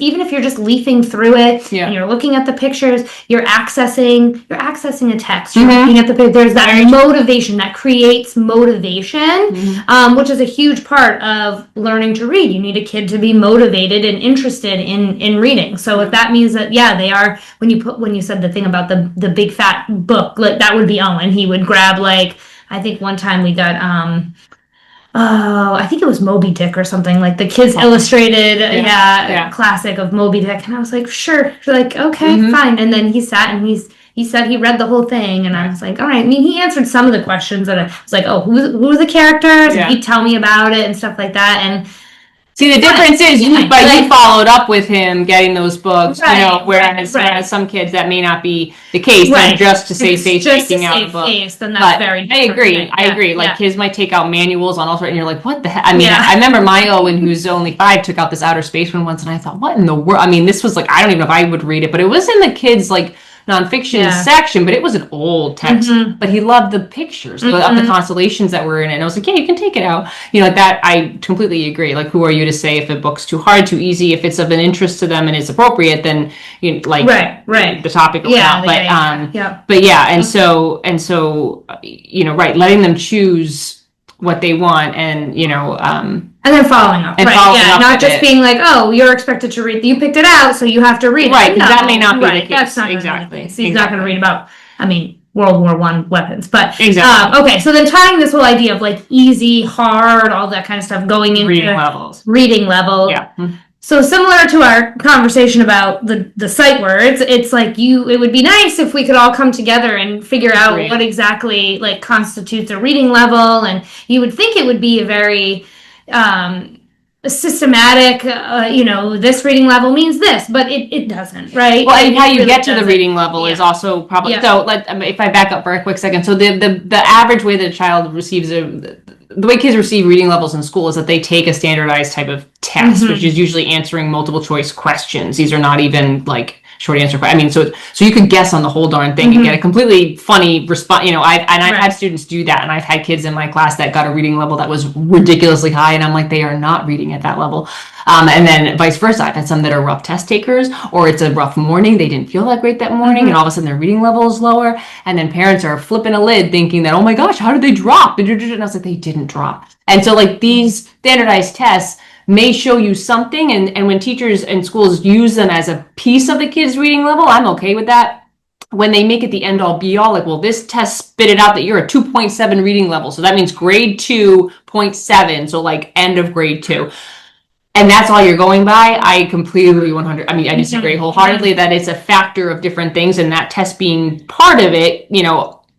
leafing through it and you're looking at the pictures, you're accessing a text, you're looking at there's that motivation that creates motivation, which is a huge part of learning to read. You need a kid to be motivated and interested in reading. So if that means that they are, when you said the thing about the big fat book, like that would be Owen. He would grab I think one time we got I think it was Moby Dick or something, like the Kids Illustrated classic of Moby Dick, and I was like, sure, okay, fine. And then he sat and he said he read the whole thing, and I was like, all right. I mean, he answered some of the questions, and I was like, oh, who are the characters? And he'd tell me about it and stuff like that. And see, the difference is, you followed up with him getting those books, whereas some kids that may not be the case. Right. Just to save face, taking out a book. Then that's very different. I agree. Like kids might take out manuals on all sorts, and you're like, what the heck? I mean, I remember my Owen, who's only 5, took out this outer space one once, and I thought, what in the world? I mean, this was I don't even know if I would read it, but it was in the kids nonfiction section, but it was an old text, but he loved the pictures of the constellations that were in it, and I was like, you can take it out, that. I completely agree. Like, who are you to say if a book's too hard, too easy? If it's of an interest to them and it's appropriate, then the topic will count. And so letting them choose what they want, and and then following up, not just being like, oh, you're expected to read. You picked it out, so you have to read it. Right, because that may not be the case. That's not exactly. So he's not going to read about, World War I weapons, but exactly. Okay. So then tying this whole idea of easy, hard, all that kind of stuff going into reading level. Yeah. So similar to our conversation about the sight words, it's it would be nice if we could all come together and figure out what exactly constitutes a reading level, and you would think it would be a very systematic, this reading level means this, but it doesn't, right? Well, and how you get to the reading level is also probably, so if I back up for a quick second, so the average way that a child receives the way kids receive reading levels in school is that they take a standardized type of test, which is usually answering multiple choice questions. These are not even short answer. So you could guess on the whole darn thing and get a completely funny response. I've had students do that, and I've had kids in my class that got a reading level that was ridiculously high, and I'm like, they are not reading at that level. And then vice versa. I've had some that are rough test takers, or it's a rough morning. They didn't feel that great that morning, and all of a sudden their reading level is lower. And then parents are flipping a lid thinking that, oh my gosh, how did they drop? And I was like, they didn't drop. And so these standardized tests may show you something, and when teachers and schools use them as a piece of the kid's reading level, I'm okay with that. When they make it the end all be all, this test spit it out that you're a 2.7 reading level, so that means grade 2.7, so end of grade 2. And that's all you're going by. I completely I disagree wholeheartedly that it's a factor of different things, and that test being part of it,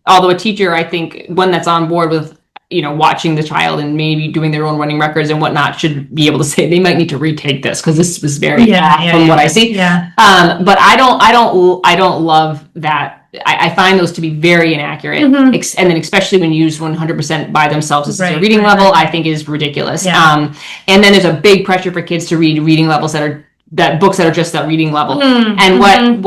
although a teacher, I think, one that's on board with watching the child and maybe doing their own running records and whatnot, should be able to say they might need to retake this because this was very off from what I see. Yeah. But I don't love that I find those to be very inaccurate. Mm-hmm. And then especially when used 100% by themselves as Right, a reading right, level, right. I think is ridiculous. Yeah. And then there's a big pressure for kids to read reading levels that books that are just that reading level. Mm-hmm. And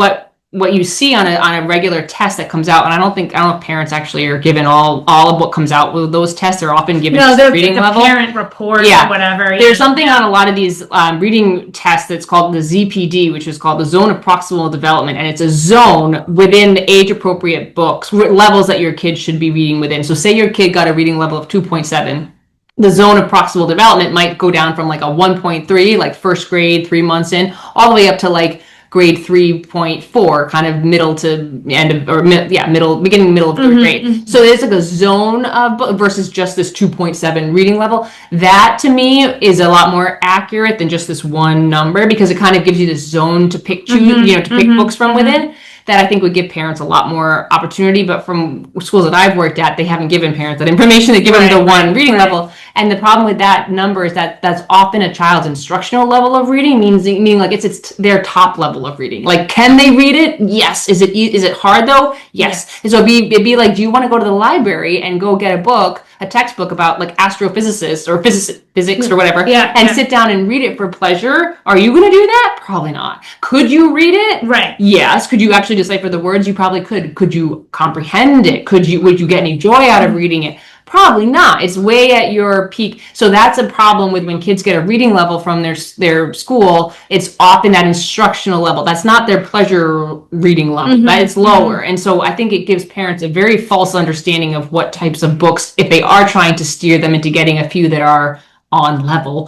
what you see on a regular test that comes out, and I don't know if parents actually are given all of what comes out with those tests. Are often given reading level. Parent report or whatever. There's something on a lot of these reading tests that's called the ZPD, which is called the Zone of Proximal Development, and it's a zone within the age-appropriate books, levels that your kid should be reading within. So say your kid got a reading level of 2.7. The zone of proximal development might go down from like a 1.3, like first grade, 3 months in, all the way up to like grade 3.4, kind of middle to end of, or beginning, middle of third grade. So it's like a zone of versus just this 2.7 reading level. That to me is a lot more accurate than just this one number, because it kind of gives you this zone to pick, pick books from within. That I think would give parents a lot more opportunity. But from schools that I've worked at, they haven't given parents that information. They give them the one reading level. And the problem with that number is that that's often a child's instructional level of reading, meaning like it's their top level of reading. Like, can they read it? Yes. Is it hard though? Yes. And so it'd be like, do you want to go to the library and go get a textbook about like astrophysicists or physics or whatever, and sit down and read it for pleasure? Are you going to do that? Probably not. Could you read it? Right. Yes. Could you actually decipher the words? You probably could. Could you comprehend it? Would you get any joy out of reading it? Probably not. It's way at your peak. So that's a problem with when kids get a reading level from their school. It's often that instructional level. That's not their pleasure reading level. But it's lower. And so I think it gives parents a very false understanding of what types of books, if they are trying to steer them into getting a few that are on level,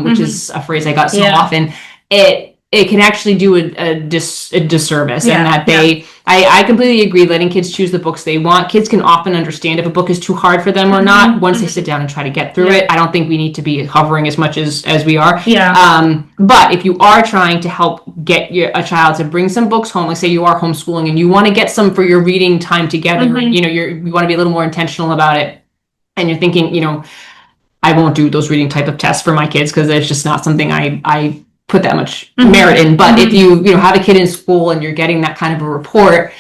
which is a phrase I got so often. It can actually do a disservice, and that I completely agree. Letting kids choose the books they want. Kids can often understand if a book is too hard for them or not once they sit down and try to get through it. I don't think we need to be hovering as much as we are. But if you are trying to help get a child to bring some books home, like say you are homeschooling and you want to get some for your reading time together, you want to be a little more intentional about it, and you're thinking, I won't do those reading type of tests for my kids because it's just not something I put that much merit in. But if you have a kid in school and you're getting that kind of a report,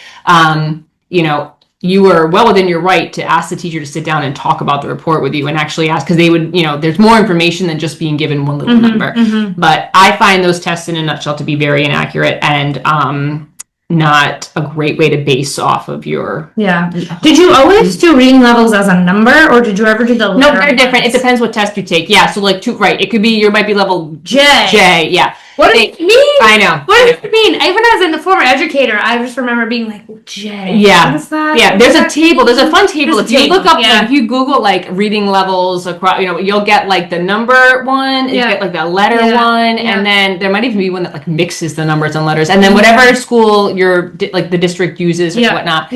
you are well within your right to ask the teacher to sit down and talk about the report with you and actually ask, because they would, there's more information than just being given one little number. But I find those tests in a nutshell to be very inaccurate and not a great way to base off of your... Did you always do reading levels as a number, or did you ever do the letter? No, they're different. It depends what test you take. Yeah, so like it could be, you might be level J. Yeah. What does it mean? I know. What does it mean? Even as a former educator, I just remember being like, J. Yeah. What is that? Yeah, there's a table. There's a fun table. If you look up, if you Google like reading levels across, you'll get like the number one, you get like the letter one, and then there might even be one that like mixes the numbers and letters, and then whatever school the district uses or whatnot,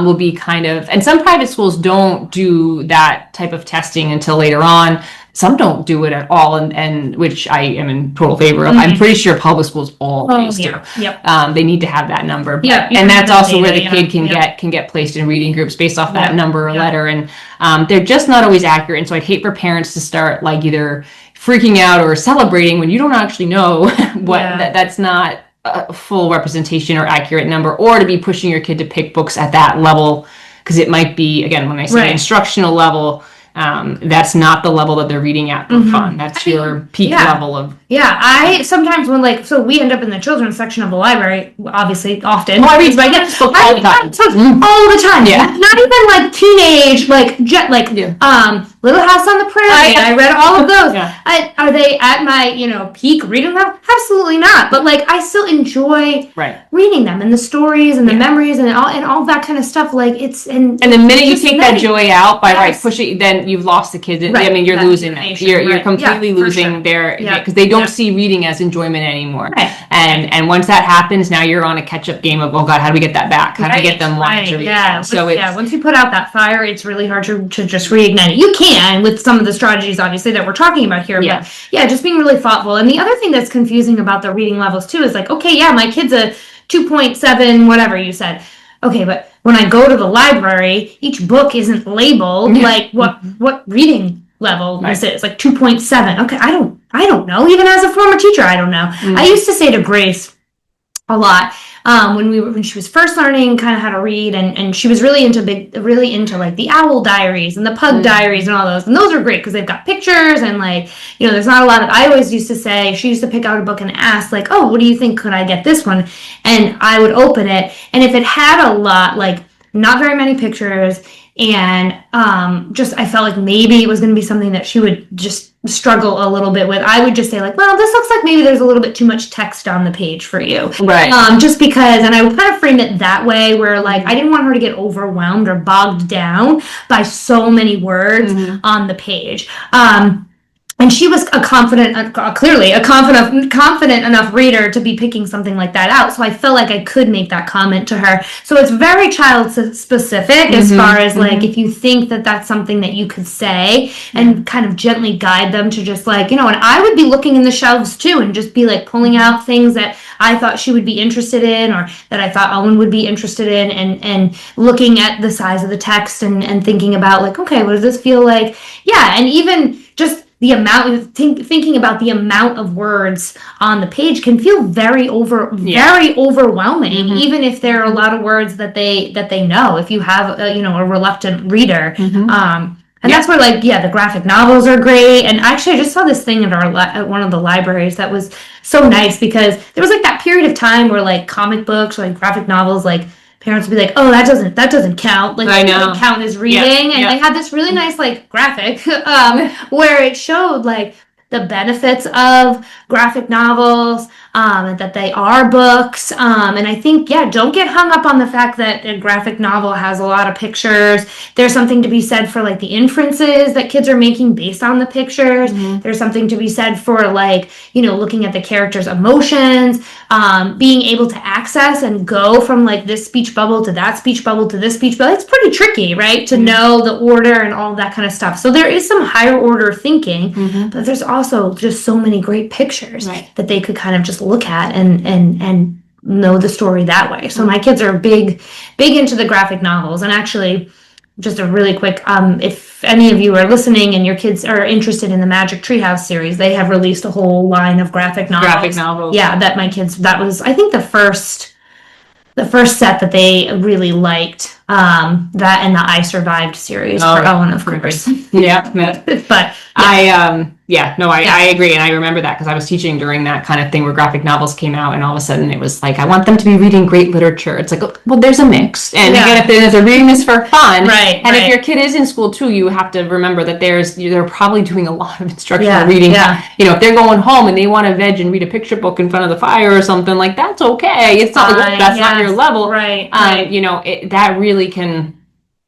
will be kind of. And some private schools don't do that type of testing until later on. Some don't do it at all, and which I am in total favor of. I'm pretty sure public schools always do. They need to have that number. And that's also where the kid can get placed in reading groups based off that number or letter. And they're just not always accurate. And so I'd hate for parents to start like either freaking out or celebrating when you don't actually know what that's not a full representation or accurate number, or to be pushing your kid to pick books at that level, because it might be, again, when I say instructional level, that's not the level that they're reading at for fun. That's your peak level of... I sometimes so we end up in the children's section of the library, obviously, often. I read books all the time. All the time. Not even like teenage, Little House on the Prairie. I read all of those. Are they at my, peak reading level? Absolutely not. But I still enjoy reading them and the stories and the memories and all that kind of stuff. And the minute you take that joy out by pushing, then you've lost the kids. I mean, you're losing them. You're completely losing their, because they don't see reading as enjoyment anymore. And once that happens, now you're on a catch-up game of, oh God, how do we get that back? How do we get them wanting to read? So once you put out that fire, it's really hard to just reignite it. You can with some of the strategies, obviously, that we're talking about here. But just being really thoughtful. And the other thing that's confusing about the reading levels too is my kid's a 2.7, whatever you said. Okay, but when I go to the library, each book isn't labeled what reading level this is, 2.7. Okay, I don't know. Even as a former teacher, I don't know. I used to say to Grace a lot, when she was first learning kind of how to read, and she was really into like the Owl Diaries and the Pug Diaries and all those. And those are great because they've got pictures and like, you know, there's not a lot of, I always used to say, she used to pick out a book and ask like, oh, what do you think? Could I get this one? And I would open it. And if it had a lot, like not very many pictures, and just I felt like maybe it was going to be something that she would just struggle a little bit with, I would just say like, well, this looks like maybe there's a little bit too much text on the page for you. Right. Just because, and I would kind of frame it that way where like, I didn't want her to get overwhelmed or bogged down by so many words on the page. And she was clearly a confident enough reader to be picking something like that out. So I felt like I could make that comment to her. So it's very child specific as far as like, if you think that that's something that you could say and kind of gently guide them to just like, you know, and I would be looking in the shelves too and just be like pulling out things that I thought she would be interested in or that I thought Owen would be interested in and looking at the size of the text and thinking about like, okay, what does this feel like? Yeah. And even just the amount thinking about the amount of words on the page can feel very overwhelming, even if there are a lot of words that they know. If you have a reluctant reader, and that's where like the graphic novels are great. And actually, I just saw this thing at one of the libraries that was so nice because there was like that period of time where like comic books or like graphic novels like. Parents would be like, "Oh, that doesn't count. Like, it doesn't count as reading." And they had this really nice like graphic where it showed like the benefits of graphic novels, and that they are books. And I think, don't get hung up on the fact that a graphic novel has a lot of pictures. There's something to be said for like the inferences that kids are making based on the pictures. There's something to be said for like, you know, looking at the characters' emotions, being able to access and go from like this speech bubble to that speech bubble to this speech bubble. It's pretty tricky, right? To know the order and all that kind of stuff. So there is some higher order thinking, but there's also just so many great pictures that they could kind of just look at and know the story that way. So my kids are big into the graphic novels. And actually, just a really quick, if any of you are listening and your kids are interested in the Magic Treehouse series, they have released a whole line of graphic novels. Yeah, that my kids, that was, I think, the first set that they really liked, that and the I Survived series for Owen, of course. But I agree. And I remember that because I was teaching during that kind of thing where graphic novels came out and all of a sudden it was like, I want them to be reading great literature. It's like, well, there's a mix. And again, if they're reading this for fun, if your kid is in school too, you have to remember that they're probably doing a lot of instructional reading. You know, if they're going home and they want to veg and read a picture book in front of the fire or something, like that's okay. It's not like, that's not your level. You know, that really can...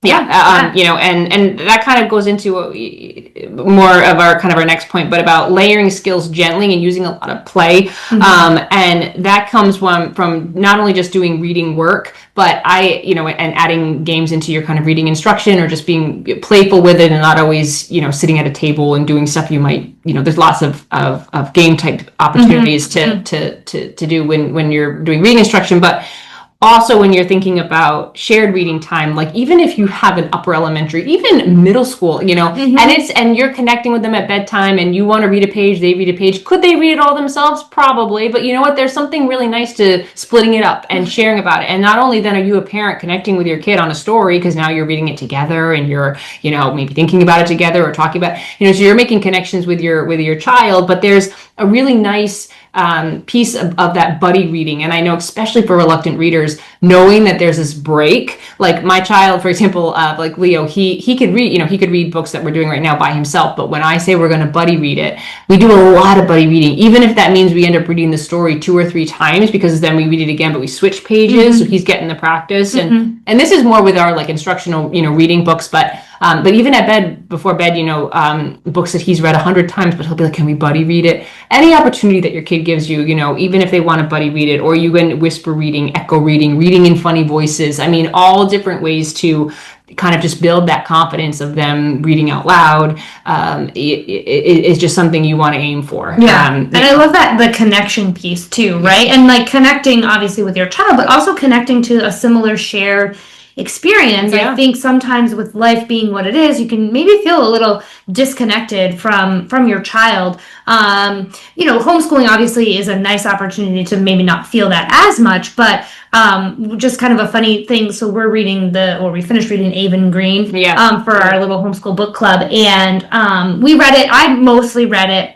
you know, and that kind of goes into more of our next point, but about layering skills gently and using a lot of play. And that comes from not only just doing reading work, but and adding games into your kind of reading instruction or just being playful with it and not always, you know, sitting at a table and doing stuff you might, you know, there's lots of game type opportunities to do when you're doing reading instruction, but also, when you're thinking about shared reading time, like even if you have an upper elementary, even middle school, you know, and you're connecting with them at bedtime and you want to read a page, they read a page. Could they read it all themselves? Probably. But you know what? There's something really nice to splitting it up and sharing about it. And not only then are you a parent connecting with your kid on a story because now you're reading it together and you're, you know, maybe thinking about it together or talking about, you know, so you're making connections with your child. But there's a really nice piece of that buddy reading. And I know, especially for reluctant readers, knowing that there's this break, like my child, for example, like Leo, he could read, you know, he could read books that we're doing right now by himself. But when I say we're going to buddy read it, we do a lot of buddy reading, even if that means we end up reading the story 2 or 3 times, because then we read it again, but we switch pages. So he's getting the practice. And this is more with our like instructional, you know, reading books, but even at bed, before bed, you know, books that he's read 100 times, but he'll be like, can we buddy read it? Any opportunity that your kid gives you, you know, even if they want to buddy read it, or you can whisper reading, echo reading, reading in funny voices. I mean, all different ways to kind of just build that confidence of them reading out loud. Is just something you want to aim for. And I love that, the connection piece too, right? And like connecting obviously with your child, but also connecting to a similar shared experience. Yeah. I think sometimes with life being what it is, you can maybe feel a little disconnected from your child. Homeschooling obviously is a nice opportunity to maybe not feel that as much, but just kind of a funny thing. So we finished reading Avon Green for our little homeschool book club, and we read it. I mostly read it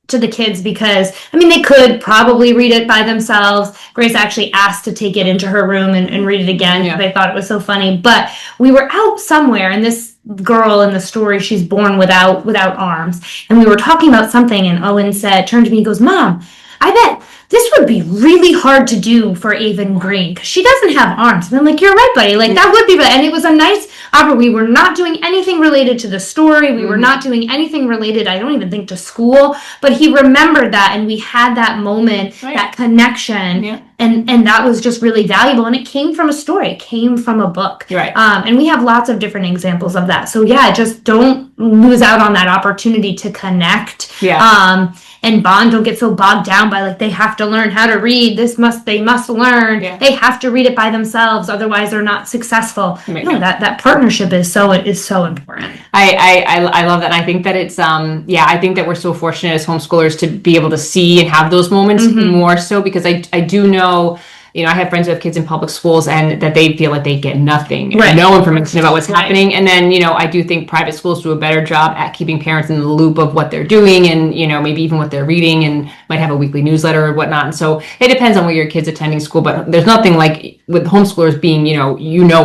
to the kids because they could probably read it by themselves. Grace actually asked to take it into her room and read it again because they thought it was so funny. But we were out somewhere, and this girl in the story, she's born without arms, and we were talking about something, and Owen turned to me and goes, "Mom, I bet this would be really hard to do for Avon Green because she doesn't have arms." And I'm like, "You're right, buddy. Like that would be," and it was a nice opera. We were not doing anything related to the story. We were not doing anything related, I don't even think, to school. But he remembered that, and we had that moment, that connection, and that was just really valuable. And it came from a story. It came from a book. Right. And we have lots of different examples of that. So just don't lose out on that opportunity to connect. Yeah. And bond. Don't get so bogged down by they have to learn how to read. They must learn. Yeah. They have to read it by themselves, otherwise they're not successful. That partnership is so important. I love that. And I think that it's I think that we're so fortunate as homeschoolers to be able to see and have those moments more so, because I do know, I have friends who have kids in public schools and that they feel like they get nothing, no information about what's happening. And then, I do think private schools do a better job at keeping parents in the loop of what they're doing and, maybe even what they're reading, and might have a weekly newsletter or whatnot. And so it depends on where your kid's attending school, but there's nothing like with homeschoolers being,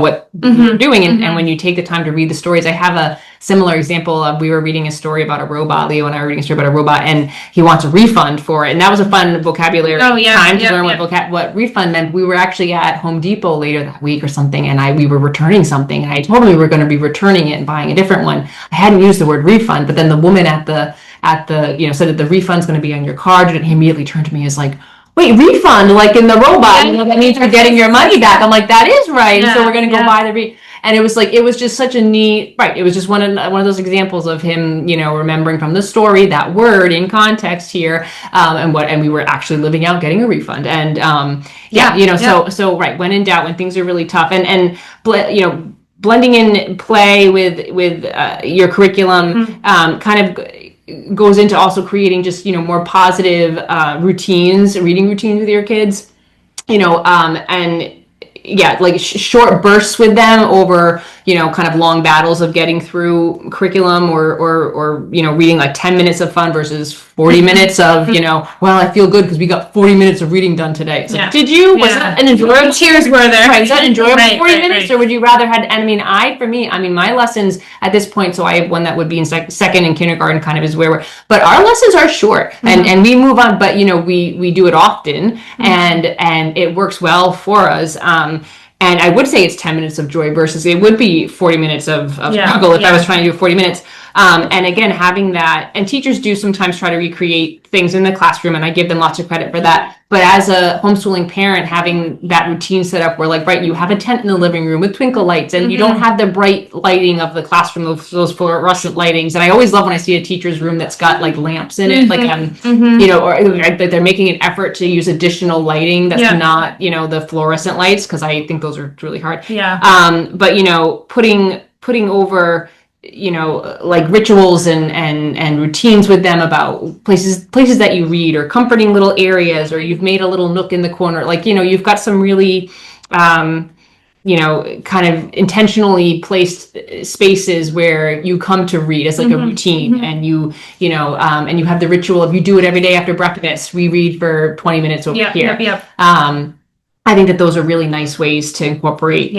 what you're doing. And when you take the time to read the stories, I have a similar example of, we were reading a story about a robot, Leo and I were reading a story about a robot, and he wants a refund for it. And that was a fun vocabulary time to learn what refund meant. We were actually at Home Depot later that week or something, and we were returning something, and I told him we were going to be returning it and buying a different one. I hadn't used the word refund, but then the woman at the said that the refund's going to be on your card, and he immediately turned to me and was like, "Wait, refund, like in the robot, that means you're getting your money back." I'm like, "That is right." And so we're going to go buy the and it was just such a neat, it was just one of those examples of him, remembering from the story that word in context here, and we were actually living out getting a refund. And so when in doubt, when things are really tough, and blending in play with your curriculum kind of goes into also creating just more positive reading routines with your kids, short bursts with them over kind of long battles of getting through curriculum, or reading like 10 minutes of fun versus 40 minutes of well, I feel good because we got 40 minutes of reading done today. So did you? Was that an enjoyable? Cheers were there? Right, was that enjoyable 40 minutes, or would you rather had? And for me, my lessons at this point. So I have one that would be in second and kindergarten, kind of is where but our lessons are short, and we move on. But we do it often, and it works well for us. And I would say it's 10 minutes of joy versus it would be 40 minutes of struggle if I was trying to do 40 minutes. And again, having that, and teachers do sometimes try to recreate things in the classroom, and I give them lots of credit for that. But as a homeschooling parent, having that routine set up where you have a tent in the living room with twinkle lights, and you don't have the bright lighting of the classroom, those fluorescent lightings. And I always love when I see a teacher's room that's got lamps in it, or they're making an effort to use additional lighting that's not, the fluorescent lights, because I think those are really hard. But putting over rituals and routines with them about places that you read, or comforting little areas, or you've made a little nook in the corner, you've got some really kind of intentionally placed spaces where you come to read as a routine, and you have the ritual of, you do it every day after breakfast, we read for 20 minutes over here. I think that those are really nice ways to incorporate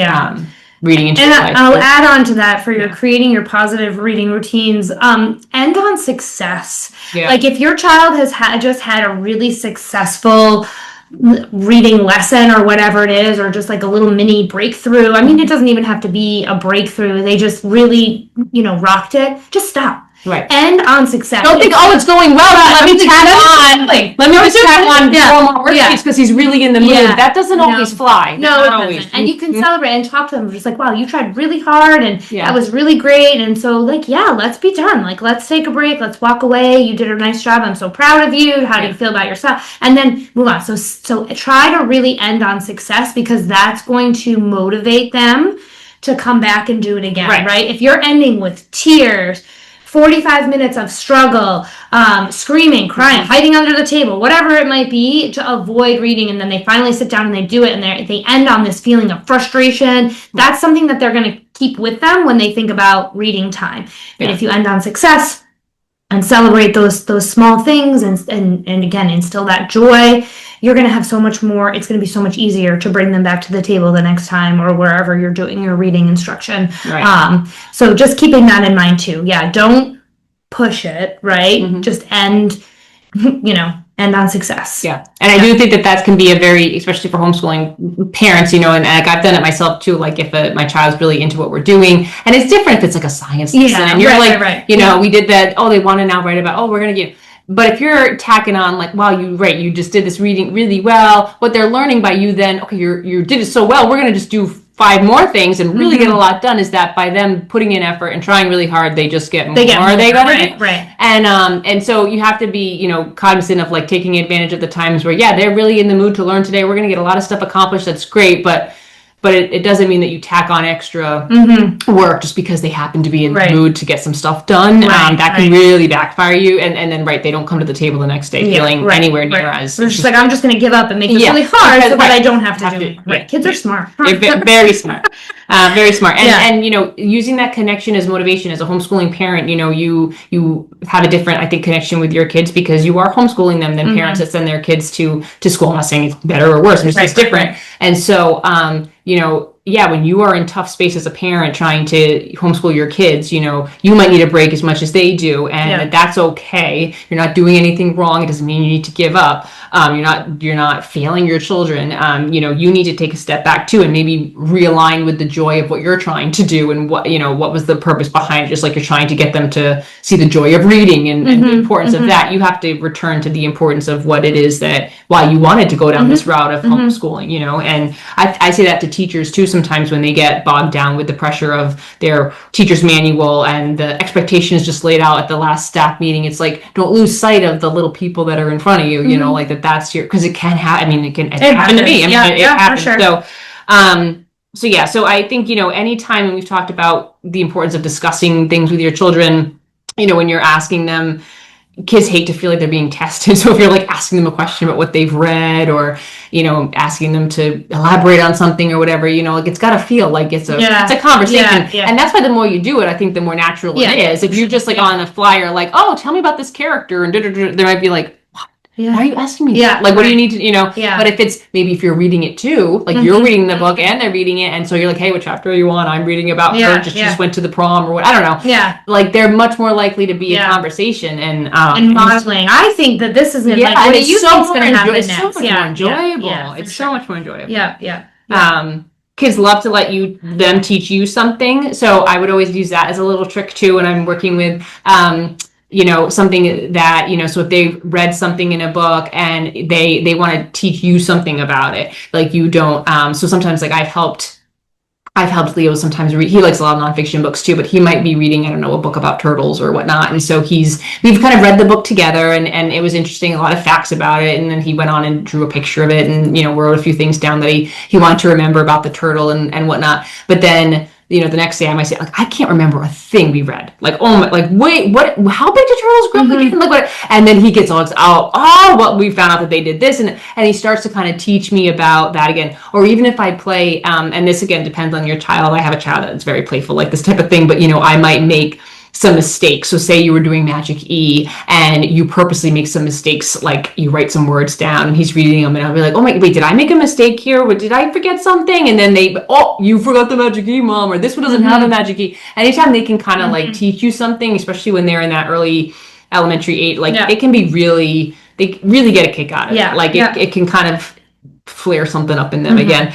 reading into life. I'll add on to that for your creating your positive reading routines. End on success. If your child has just had a really successful reading lesson or whatever it is, or just like a little mini breakthrough. It doesn't even have to be a breakthrough. They just really, rocked it. Just stop. Right. End on success. Don't think, oh, it's going well. Let me tack on. Let me just tack on 4 more worksheets because he's really in the mood. That doesn't always fly. No, it doesn't. And you can celebrate and talk to them just like, wow, you tried really hard and that was really great. And so like, yeah, let's be done. Like, let's take a break. Let's walk away. You did a nice job. I'm so proud of you. How do you feel about yourself? And then move on. So try to really end on success because that's going to motivate them to come back and do it again, right? If you're ending with tears, 45 minutes of struggle, screaming, crying, hiding under the table, whatever it might be, to avoid reading, and then they finally sit down and they do it, and they end on this feeling of frustration. That's something that they're going to keep with them when they think about reading time. And if you end on success and celebrate those small things and again instill that joy, you're going to have so much more. It's going to be so much easier to bring them back to the table the next time or wherever you're doing your reading instruction. So just keeping that in mind too. Don't push it, right? Just end on success. And I do think that can be a very, especially for homeschooling parents, and like I've done it myself too, like if my child's really into what we're doing, and it's different if it's like a science lesson and you're we did that, they want to now write about, we're going to get. But if you're tacking on like, wow, you just did this reading really well, what they're learning by you then, okay, you did it so well, we're going to just do 5 more things and really get a lot done, is that by them putting in effort and trying really hard, they just get more they gotta do. And so you have to be, cognizant of like taking advantage of the times where, they're really in the mood to learn today. We're going to get a lot of stuff accomplished. That's great. But it doesn't mean that you tack on extra work just because they happen to be in the mood to get some stuff done. That can really backfire you. And then, they don't come to the table the next day feeling anywhere near as... They're just like, I'm just going to give up and make this really hard so that I don't have to do it. Kids are smart. They're very smart. Very smart. And using that connection as motivation as a homeschooling parent, you have a different, I think, connection with your kids because you are homeschooling them than parents that send their kids to school. I'm not saying it's better or worse. It's just different. And so, when you are in tough space as a parent trying to homeschool your kids, you might need a break as much as they do, and that's okay. You're not doing anything wrong. It doesn't mean you need to give up. You're not failing your children. You need to take a step back too and maybe realign with the joy of what you're trying to do and what was the purpose behind it. Just like you're trying to get them to see the joy of reading and the importance of that. You have to return to the importance of what it is that why you wanted to go down this route of homeschooling, and I say that to teachers too sometimes when they get bogged down with the pressure of their teacher's manual and the expectations just laid out at the last staff meeting. It's like, don't lose sight of the little people that are in front of you, like that's your, because it can happen. It happened to me. It happened. For sure. So I think, anytime we've talked about the importance of discussing things with your children, when you're asking them, kids hate to feel like they're being tested. So if you're like asking them a question about what they've read or, asking them to elaborate on something or whatever, like it's got to feel like it's a conversation. And that's why the more you do it, I think the more natural it is. If you're just like on a flyer, like, oh, tell me about this character. And there might be like, why are you asking me that? Like, what do you need to, But if you're reading it too, like you're reading the book and they're reading it. And so you're like, hey, what chapter are you on? I'm reading about her. Just went to the prom or what, I don't know. Like they're much more likely to be a conversation and modeling. I think that this is what do you think is going to happen next? It's so much more enjoyable. It's so much more enjoyable. Yeah. Kids love to let them teach you something. So I would always use that as a little trick too when I'm working with, something that, so if they've read something in a book and they want to teach you something about it, like you don't, so sometimes like I've helped Leo sometimes read. He likes a lot of nonfiction books too, but he might be reading, a book about turtles or whatnot. And so we've kind of read the book together and it was interesting, a lot of facts about it. And then he went on and drew a picture of it and, wrote a few things down that he wanted to remember about the turtle and whatnot. But then, the next day I might say, like, I can't remember a thing we read. Like, oh my, like, wait, what, how big do turtles grow up again? Like, what? And then he gets all, well, we found out that they did this. And he starts to kind of teach me about that again. Or even if I play, and this again depends on your child. I have a child that's very playful, like this type of thing. But, I might make some mistakes. So say you were doing Magic E and you purposely make some mistakes, like you write some words down and he's reading them and I'll be like, oh my, wait, did I make a mistake here? Or did I forget something? And then you forgot the Magic E, Mom, or this one doesn't have a Magic E. Anytime they can kind of like teach you something, especially when they're in that early elementary age, like it can be they really get a kick out of it. Like it can kind of flare something up in them again.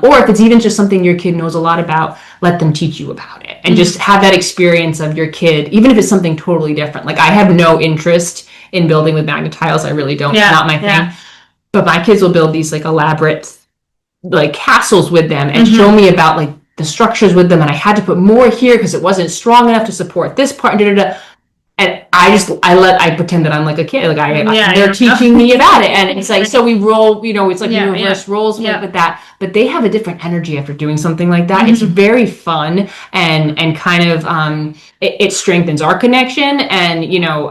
Or if it's even just something your kid knows a lot about, let them teach you about it and just have that experience of your kid, even if it's something totally different. Like I have no interest in building with magnet tiles. I really don't. It's not my thing. But my kids will build these like elaborate like castles with them and show me about like the structures with them. And I had to put more here because it wasn't strong enough to support this part. And I pretend that I'm like a kid. Like they're teaching me about it. And it's like, so we roll, it's like reverse roles with that. But they have a different energy after doing something like that. It's very fun and kind of, it strengthens our connection. And,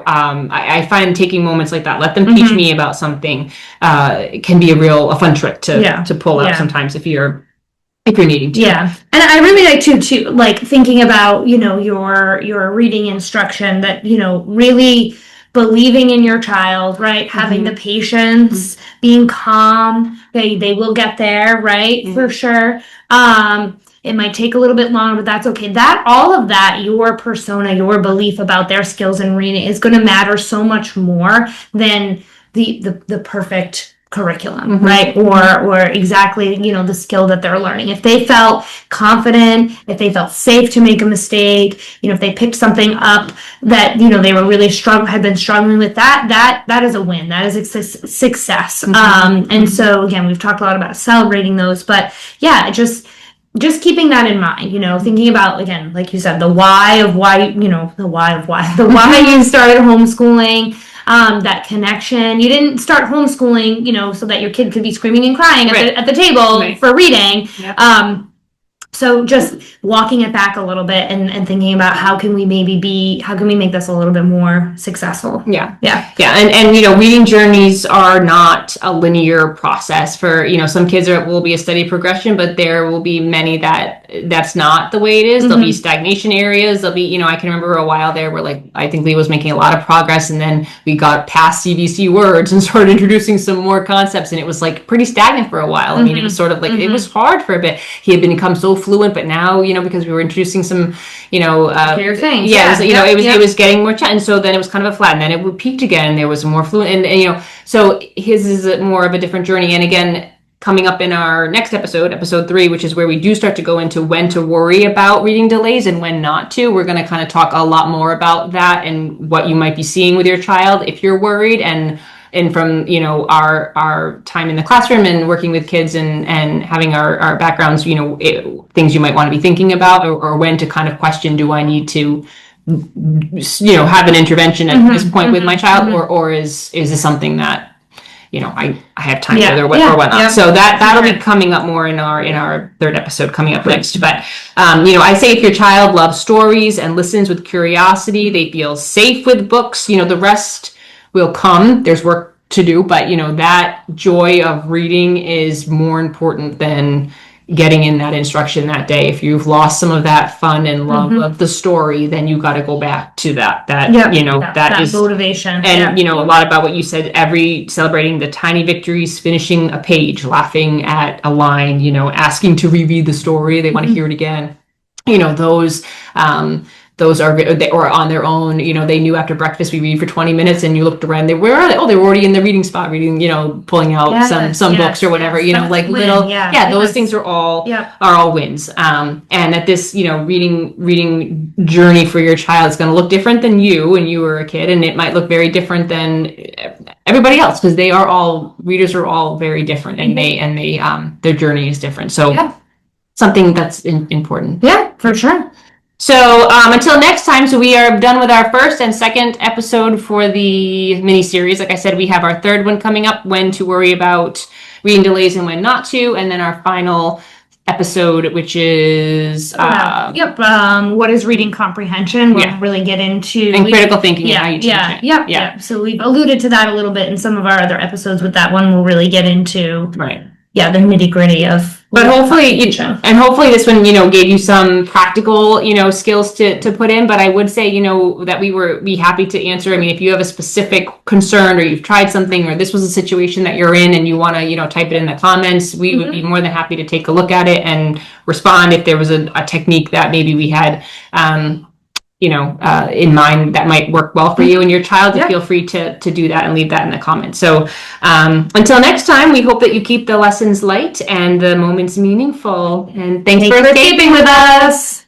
I find taking moments like that, let them teach me about something, can be a fun trick to pull out sometimes if you're needing to. Yeah. And I really like to like thinking about, your reading instruction that, really believing in your child, right? Having the patience, being calm. They will get there, right? For sure. It might take a little bit longer, but that's okay. All of that, your persona, your belief about their skills in reading is going to matter so much more than the perfect curriculum, right? Or exactly, the skill that they're learning. If they felt confident, if they felt safe to make a mistake, if they picked something up that, they were really had been struggling with that is a win. That is a success. And so again, we've talked a lot about celebrating those, but yeah, just keeping that in mind, thinking about, again, like you said, the why you started homeschooling. That connection. You didn't start homeschooling, so that your kid could be screaming and crying at the table for reading. Yep. So just walking it back a little bit and thinking about how can we make this a little bit more successful. Yeah. And reading journeys are not a linear process for, some kids will be a steady progression, but there will be many that's not the way it is. There'll be stagnation areas. There'll be, I can remember a while there where like, I think Lee was making a lot of progress and then we got past CVC words and started introducing some more concepts and it was like pretty stagnant for a while. I mean, it was sort of like, it was hard for a bit. He had become so fluent, but now, because we were introducing some, clear things. It was getting more and so then it was kind of a flat and then it peaked again and there was more fluent and so his is more of a different journey. And again, coming up in our next episode 3, which is where we do start to go into when to worry about reading delays and when not to. We're going to kind of talk a lot more about that and what you might be seeing with your child if you're worried and from, our time in the classroom and working with kids and having our backgrounds, things you might want to be thinking about or when to kind of question, do I need to, have an intervention at this point with my child or is this something that, I have time with or whatnot. Yep. So that'll be coming up more in our third episode coming up next. But, I say if your child loves stories and listens with curiosity, they feel safe with books, the rest will come. There's work to do, but that joy of reading is more important than getting in that instruction that day. If you've lost some of that fun and love of the story, then you got to go back to that is motivation. And a lot about what you said, celebrating the tiny victories, finishing a page, laughing at a line, asking to reread the story. They want to hear it again. Those are on their own. They knew after breakfast we read for 20 minutes and you looked around, where are they? Oh, they were already in the reading spot reading, pulling out some books or whatever, like little, those things are all wins. And that this, reading journey for your child is going to look different than you when you were a kid. And it might look very different than everybody else because readers are all very different and they their journey is different. So something that's important. Yeah, for sure. So until next time, so we are done with our first and second episode for the mini-series. Like I said, we have our third one coming up, when to worry about reading delays and when not to. And then our final episode, which is... what is reading comprehension? We'll really get into... And critical thinking and how you teach it. Yeah. So we've alluded to that a little bit in some of our other episodes with that one. We'll really get into... Right. Yeah, the nitty-gritty of... But hopefully this one, gave you some practical, skills to put in. But I would say, that we would be happy to answer. I mean, if you have a specific concern or you've tried something or this was a situation that you're in and you want to, type it in the comments, we would be more than happy to take a look at it and respond if there was a technique that maybe we had, in mind that might work well for you and your child, Yeah. feel free to do that and leave that in the comments. So until next time, we hope that you keep the lessons light and the moments meaningful. And thanks for escaping with us.